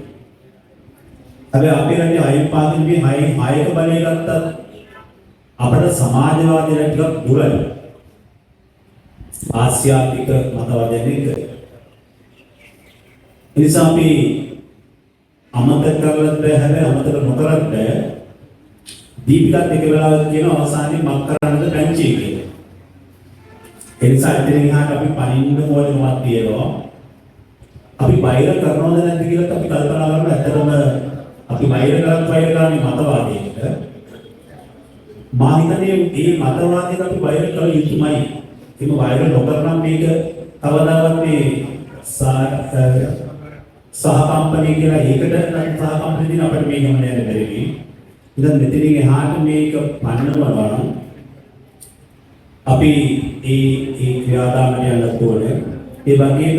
अबे आपे रटे आयुपादन भी हाई को बलेगा तब अपने समाजवादी रटे बुरा आसियातिक मतवादी नहीं නිසා අපි අමතක කරලත් බෑ හැබැයි අමතක නොකරත් බෑ දීපිකත් එක වෙලාවක් කියන අවසානයේ මක් කරන්නද පැංචි කියලා. ඒ නිසා ඉතින් එහාට අපි පනින්න ඕනමක් තියෙනවා. අපි බයිර කරනවද නැද්ද කියලා අපි කල්පනා කරනවා. ඇත්තටම අපි බයිර කරන්නේ මතවාදයකට. මා හිතන්නේ මේ මතවාදයට අපි බයිර කළ යුතුමයි. ඒක බයිර නොකරනම් මේක කවදාවත් මේ සහ කම්පැනි කියලා ඒකට සහ කම්පැනි දින අපිට මේ ගමන යන්න බැරි වෙයි. ඉතින් මෙතනින් එහාට මේක පන්නනවා නම් අපි ඒ ක්‍රියාදාමය යන්නත් ඕනේ. ඒ වගේම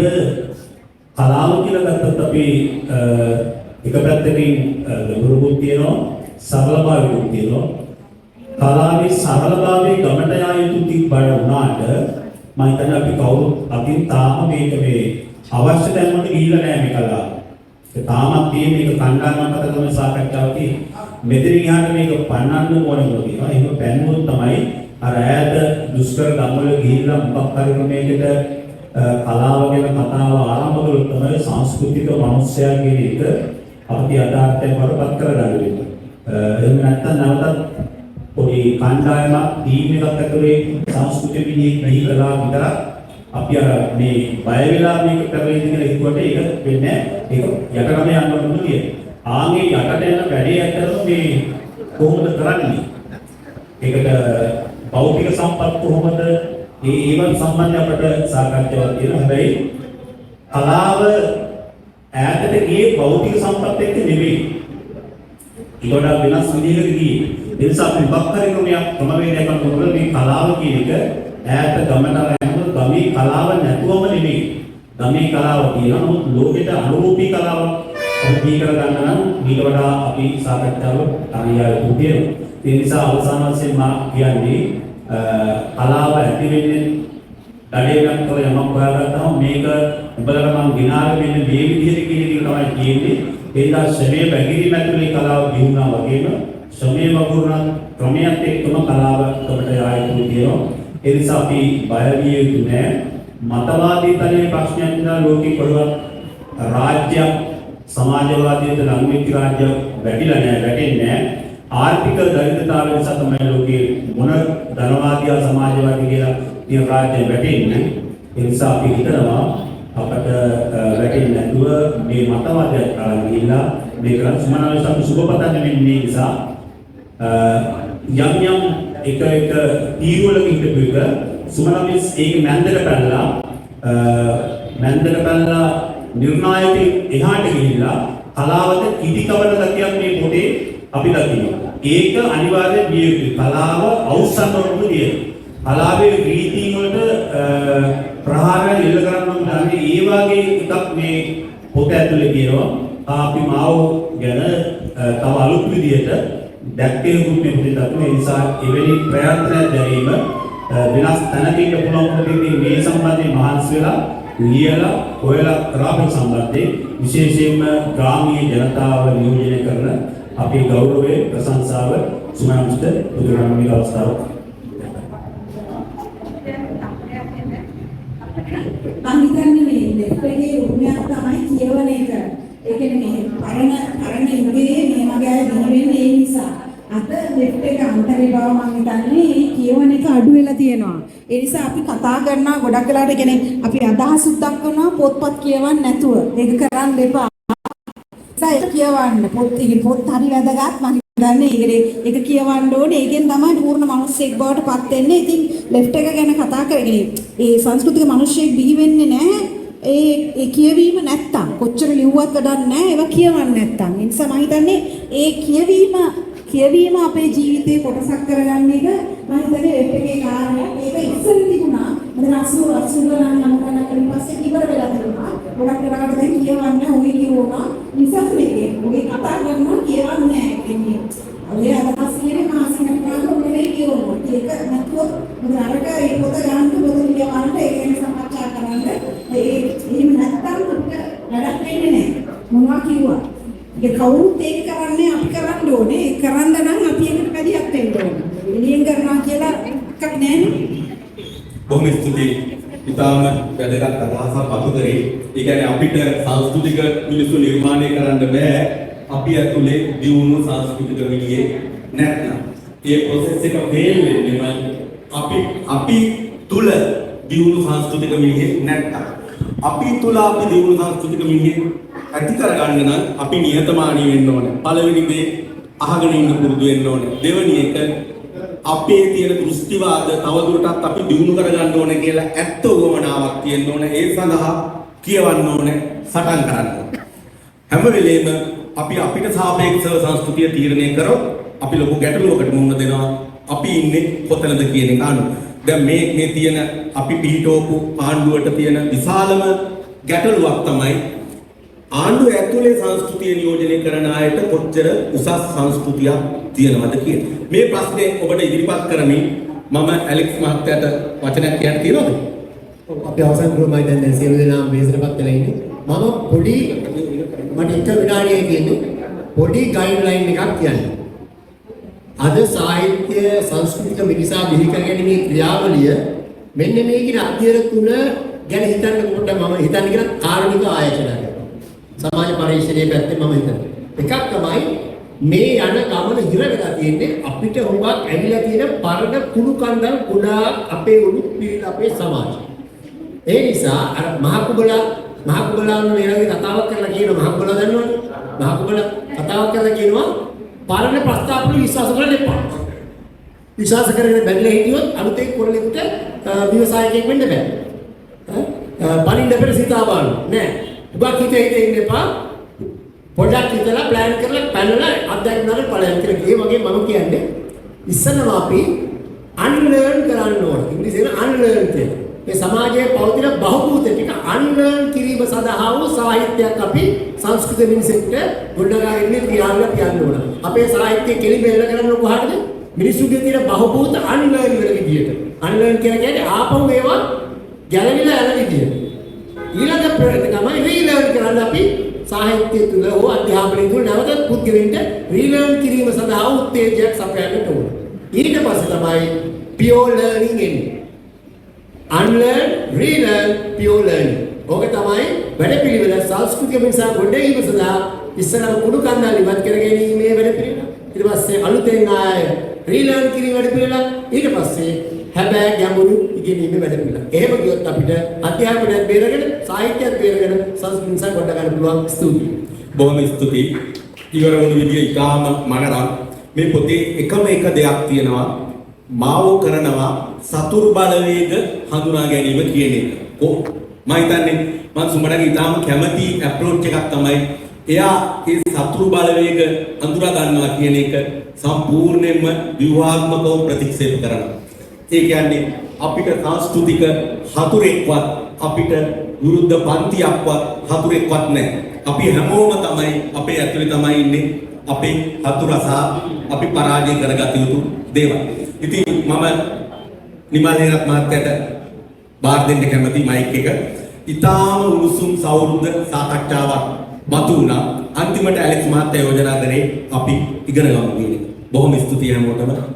කලාව කියලා ගත්තත් අපි එක පැත්තකින් ලබුරුකුත් තියෙනවා සරලභාවයකුත් තියෙනවා. කලාවේ සරලභාවයේ ගමට යා යුතු තිබ්බට උනාට මම හිතන්නේ අපි කවුරුත් අතින් තාම මේක මේ අවශ්‍ය තැන් වලට ගිහිල්ලා නැහැ මේ කලාව. ඒ තාමත් තියෙන මේක කණ්ඩායමක් අතර තමයි සාකච්ඡාවකදී මෙතන ගියාට මේක පන්නන්න ඕනේ කියලා. එහෙම පෑන්නුවොත් තමයි අර ඈත දුෂ්කර ගම්වල ගිහිල්ලා මොකක් හරි මේකට කලාව ගැන කතාව ආරම්භ කළොත් තමයි සංස්කෘතික මනුස්සයා කියන එක අපි යථාර්ථයෙන් වරපත් කරගන්න වෙන්නේ. එහෙම නැත්නම් නැවතත් පොඩි කණ්ඩායමක් ටීම් එකක් ඇතුලේ සංස්කෘතික විදිහේ කලාව විතරක් අපි අර මේ බය වෙලා මේක කරගෙන ඉඳලා හිතුවට ඒක වෙන්නේ නැහැ. ඒක යටටම යන්න ඕන නෙවෙයි. ආන්ගේ යටට යන වැඩේ ඇත්තටම මේ කොහොමද කරන්නේ? ඒකට භෞතික සම්පත් කොහොමද ඒවත් සම්බන්ධ අපිට සාකච්ඡාවක් තියෙනවා. හැබැයි කලාව ඈතට ගියේ භෞතික සම්පත් එක්ක නෙවෙයි. ඒකට වෙනස් විදිහකට ගියේ. ඒ නිසා අපි බක්කරේ ක්‍රමයක් ක්‍රමවේදයක් කරනකොට මේ කලාව කියන එක ඈත ගමනට යනකොට ගමේ කලාව නැතුවම නෙවෙයි. ගමේ කලාව තියෙනවා. නමුත් ලෝකෙට අනුරූපී කලාවක් අපි කර ගන්න නම් ඊට වඩා අපි සාකච්ඡාව අනිවාර්යයි තියෙනවා. ඒ නිසා අවසාන වශයෙන් මා කියන්නේ කලාව ඇති වෙන්නේ දඩේවක් කර යමක් හොයාගත්තාම මේක උඹලට මම ගිනාවේ මෙන්න මේ විදිහට කියන එක තමයි කියන්නේ. ඒ නිසා ශ්‍රමයේ බැගිරීම ඇතුලේ කලාව දිනුනා වගේම ශ්‍රමයේ වගුරුණ ක්‍රමයක් එක්කම කලාව අපිට ආයතන තියෙනවා. ඒ නිසා අපි බය විය යුතු නැහැ. මතවාදී තලයේ ප්‍රශ්නයක් විනා ලෝකේ කොළවක් රාජ්‍යයක් සමාජවාදීට ලංවෙච්ච රාජ්‍යයක් වැටිලා නැහැ, වැටෙන්නේ නැහැ. ආර්ථික දරිද්‍රතාවය නිසා තමයි ලෝකේ මොන ධනවාදී සමාජවාදී කියලා තියෙන රාජ්‍ය වැටෙන්නේ. ඒ නිසා අපි හිතනවා අපට වැටෙන්නේ නැතුව මේ මතවාදයක් අරන් ගිහිල්ලා මේක සමානව අපි සුබපතන්නේ මේ නිසා යම් එක තීරුවලක හිටපු එක සුමනමිස් ඒක මැන්දට පැනලා නිර්ණායක එහාට ගිහිල්ලා කලාවට ඉදිකවන ගතියක් මේ පොතේ අපි දකිනවා. ඒක අනිවාර්යෙන් විය යුතුයි. කලාව අවසන් වරුදිය. කලාවේ රීති වලට ප්‍රහාර එල්ල කරන්න ගන්නේ ඒ වගේ එකක් මේ පොත ඇතුලේ තියෙනවා. අපි මාව ගැන තව අලුත් විදියට දැක්කේ රුපේ පොතේ දක්වන නිසා එවැනි ප්‍රයත්න දැරීම වෙනස් තැනකින් පුළුවන් මේ සම්බන්ධයෙන් මහන්සි වෙලා ලියලා හොයලා කරාපේ සම්බන්ධයෙන් විශේෂයෙන්ම ග්‍රාමීය ජනතාව නියෝජනය කරන අපේ ගෞරවයේ ප්‍රශංසාව සුමනම්ස්ට පුදුරාම මේ අවස්ථාව මම හිතන්නේ මේ ලෙෆ්ටේ උරුමයක් තමයි කියවන එක. ඒ කියන්නේ පරණ ඉංග්‍රීසි මේ මගේ අය දිනෙන්නේ ඒ නිසා. අද ලෙෆ්ට් එක අන්තරේ බව මම හිතන්නේ කියවන එක අඩු වෙලා තියෙනවා. ඒ නිසා අපි කතා කරනවා ගොඩක් වෙලාවට කියන්නේ අපි අදහසක් දක්වනවා පොත්පත් කියවන්න නැතුව. ඒක කරන්න එපා. ඒක කියවන්න පොත් හරි වැදගත් මම හිතන්නේ ඒක කියවන්න ඕනේ. ඒකෙන් තමයි පූර්ණ මිනිස්සෙක් බවට පත් වෙන්නේ. ඉතින් ලෙෆ්ට් එක ගැන කතා කරගෙන ඒ සංස්කෘතික මිනිස්සෙක් බිහි වෙන්නේ නැහැ. ඒ කියවීම නැත්තම් කොච්චර ලිව්වත් වැඩක් නැහැ. ඒවා කියවන්න නැත්තම්. ඒ නිසා මම හිතන්නේ ඒ කියවීම අපේ ජීවිතේ කොටසක් කරගන්න එක මම හිතන්නේ එකේ කාරණයක්. ඒක ඉස්සෙල් තිබුණා. මොකද අසුර නම් කරන පස්සේ ඉවර වෙලා තිබුණා. ගොඩක් වෙලාවට දැන් කියවන්න ඕනේ කියවනවා. නිසා මේකේ ඔගේ කතා කරනවා කියවන්නේ නැහැ කියන්නේ. ඔය අදහස් කියන්නේ මාසිකට ගන්න නෙවෙයි කියවනවා. ඒක නැතුව මොකද අරක ඒ පොත ගන්න පොත ලියවන්න ඒක ගැන සාකච්ඡා කරන්න. එහෙම නැත්තම් අපිට වැඩක් වෙන්නේ නැහැ. මොනවා කිව්වා ඒ කවුරුත් ඒක කරන්නේ අපි කරන්න ඕනේ. ඒක කරන්න නම් අපි එකට වැඩියක් දෙන්න ඕනේ. එළියෙන් කරනවා කියලා එකක් නැහැ. බොහොම ස්තුතියි. ඉතාම වැදගත් අදහසක් පතු කරේ. ඒ කියන්නේ අපිට සංස්කෘතික මිනිස්සු නිර්මාණය කරන්න බෑ. අපි ඇතුලේ දියුණු සංස්කෘතික මිනිහේ නැත්නම්. ඒ process එක fail වෙන්නේ අපි තුල දියුණු සංස්කෘතික මිනිහේ නැත්නම්. අපි තුල අපි දියුණු සංස්කෘතික මිනිහේ ඇති කරගන්න නම් අපි නිහතමානී වෙන්න ඕනේ. පළවෙනි දේ අහගෙන ඉන්න පුරුදු වෙන්න ඕනේ. දෙවෙනි එක අපේ තියෙන දෘෂ්ටිවාද තවදුරටත් අපි දියුණු කරගන්න ඕනේ කියලා ඇත්ත උවමනාවක් තියෙන්න ඕනේ. ඒ සඳහා කියවන්න ඕනේ, සටන් කරන්න ඕනේ. හැම වෙලේම අපි අපිට සාපේක්ෂව සංස්කෘතිය තීරණය කරොත් අපි ලොකු ගැටලුවකට මුහුණ දෙනවා. අපි ඉන්නේ කොතනද කියන එක අනුව. දැන් මේ තියෙන අපි පිටෝපු ආණ්ඩුවට තියෙන විශාලම ගැටලුවක් තමයි ආණ්ඩුව ඇතුලේ සංස්කෘතිය නියෝජනය කරන අයට කොච්චර උසස් සංස්කෘතියක් තියෙනවද කියන මේ ප්‍රශ්නේ ඔබට ඉදිරිපත් කරමින් මම ඇලෙක්ස් මහත්තයාට වචනයක් කියන්න තියෙනවද? අපි අවසන් කරුවා මම දැන් සියලු දෙනාම මේසටපත් වෙලා ඉන්නේ. මම පොඩි මට එක විනාඩියක කියන්නේ පොඩි ගයිඩ්ලයින් එකක් කියන්නේ. අද සාහිත්‍ය සංස්කෘතික මිනිසා බිහි කරගැනීමේ ක්‍රියාවලිය මෙන්න මේ කියන අධ්‍යයන තුන ගැන හිතන්නකොට මම හිතන්නේ කියන කාරණික ආයතනය. සමාජ පරිශ්‍රණයේ පැත්තෙන් මම හිතන්නේ. එකක් තමයි මේ යන ගමන හිර වෙලා තියෙන්නේ අපිට හුඟක් ඇවිල්ලා තියෙන පරණ කුණු කන්දල් ගොඩාක් අපේ උඩු පිළිල අපේ සමාජය. ඒ නිසා අර මහකුබලාන් මේලගේ කතාවක් කරලා කියනවා මහකුබලා දන්නවනේ. මහකුබලා කතාවක් කරලා කියනවා පරණ ප්‍රස්තාවවල විශ්වාස කරන්න එපා. විශ්වාස කරගෙන බැලලා හිටියොත් අලුතෙන් කොරලෙකට ව්‍යවසායකයෙක් වෙන්න බෑ. පණින්න අපිට සිතා බලන්න නෑ. උගක් හිතේ ඉන්න එපා. පොඩ්ඩක් හිතලා ප්ලෑන් කරලා පැනලා අත්දැකීම් ඵලයන් කියලා. ඒ වගේ මම කියන්නේ ඉස්සෙල්ලාම අපි අන්ලර්න් කරන්න ඕන. ඉංග්‍රීසියෙන් අන්ලර්න් කියන්නේ. මේ සමාජයේ පවතින බහුබූත ටික අන්ලර්න් කිරීම සඳහා වූ සාහිත්‍යයක් අපි සංස්කෘත මිනිසෙක්ට ගොඩනගාගෙන ක්‍රියාවල කියන්න ඕන. අපේ සාහිත්‍යය කෙලිමෙල්ල කරන්න කොහොමද? මිනිසුන්ගේ තියෙන බහුබූත අන්ලර්න් වෙන විදියට. අන්ලර්න් කියන්නේ ආපහු ඒවා ගැලවිලා යන විදියට. ඊළඟ ප්‍රයත්න තමයි රීලර්න් කරන්න අපි සාහිත්‍ය තුල හෝ අධ්‍යාපනය තුල නැවත පුද්ගලයන්ට රීලර්න් කිරීම සඳහා උත්තේජයක් සපයන්නට ඕන. ඊට පස්සේ තමයි pure learning එන්නේ. Unlearn, relearn, pure learning. ඕක තමයි වැඩපිළිවෙල සංස්කෘතික මිනිසා ගොඩනැගීම සඳහා ඉස්සරහම කුඩු කන්දල් ඉවත් කර ගැනීමේ වැඩපිළිවෙල. ඊට පස්සේ අලුතෙන් ආය රීලර්න් කිරීම වැඩපිළිවෙල. ඊට පස්සේ හැබැයි ගැඹුරු ඉගෙනීමේ වැඩපිළිවෙල. එහෙම ගියොත් අපිට අධ්‍යාපනයත් බේරගෙන සාහිත්‍යයත් බේරගෙන සංස්කෘතික මිනිසා ගොඩනගන්න පුළුවන්. ස්තුතියි. බොහොම ස්තුතියි. ඉවර වුණු විදිය ඉතාම මනරම්. මේ පොතේ එකම එක දෙයක් තියෙනවා. මාවෝ කරනවා සතුරු බලවේග හඳුනා ගැනීම කියන එක. මම හිතන්නේ මම සුමනගේ ඉතාම කැමති අප්‍රෝච් එකක් තමයි එයා ඒ සතුරු බලවේග හඳුනා ගන්නවා කියන එක සම්පූර්ණයෙන්ම ව්‍යුහාත්මකව ප්‍රතික්ෂේප කරනවා. ඒ කියන්නේ අපිට සංස්කෘතික හතුරෙක්වත් අපිට විරුද්ධ පන්තියක්වත් හතුරෙක්වත් නැහැ. අපි හැමෝම තමයි අපේ ඇතුලේ තමයි ඉන්නේ අපේ හතුරසා අපි පරාජය කරගත යුතු දේවල්. ඉතින් මම නිමල් හේරත් මහත්තයාට බාර දෙන්න කැමති මයික් එක. ඊටාම උණුසුම් සෞහෘද සාකච්ඡාවක් මතු වුණා. අන්තිමට ඇලෙක්ස් මහත්තයා යෝජනා කරේ අපි ඉගෙන ගමු කියන එක. බොහොම ස්තුතියි හැමෝටම.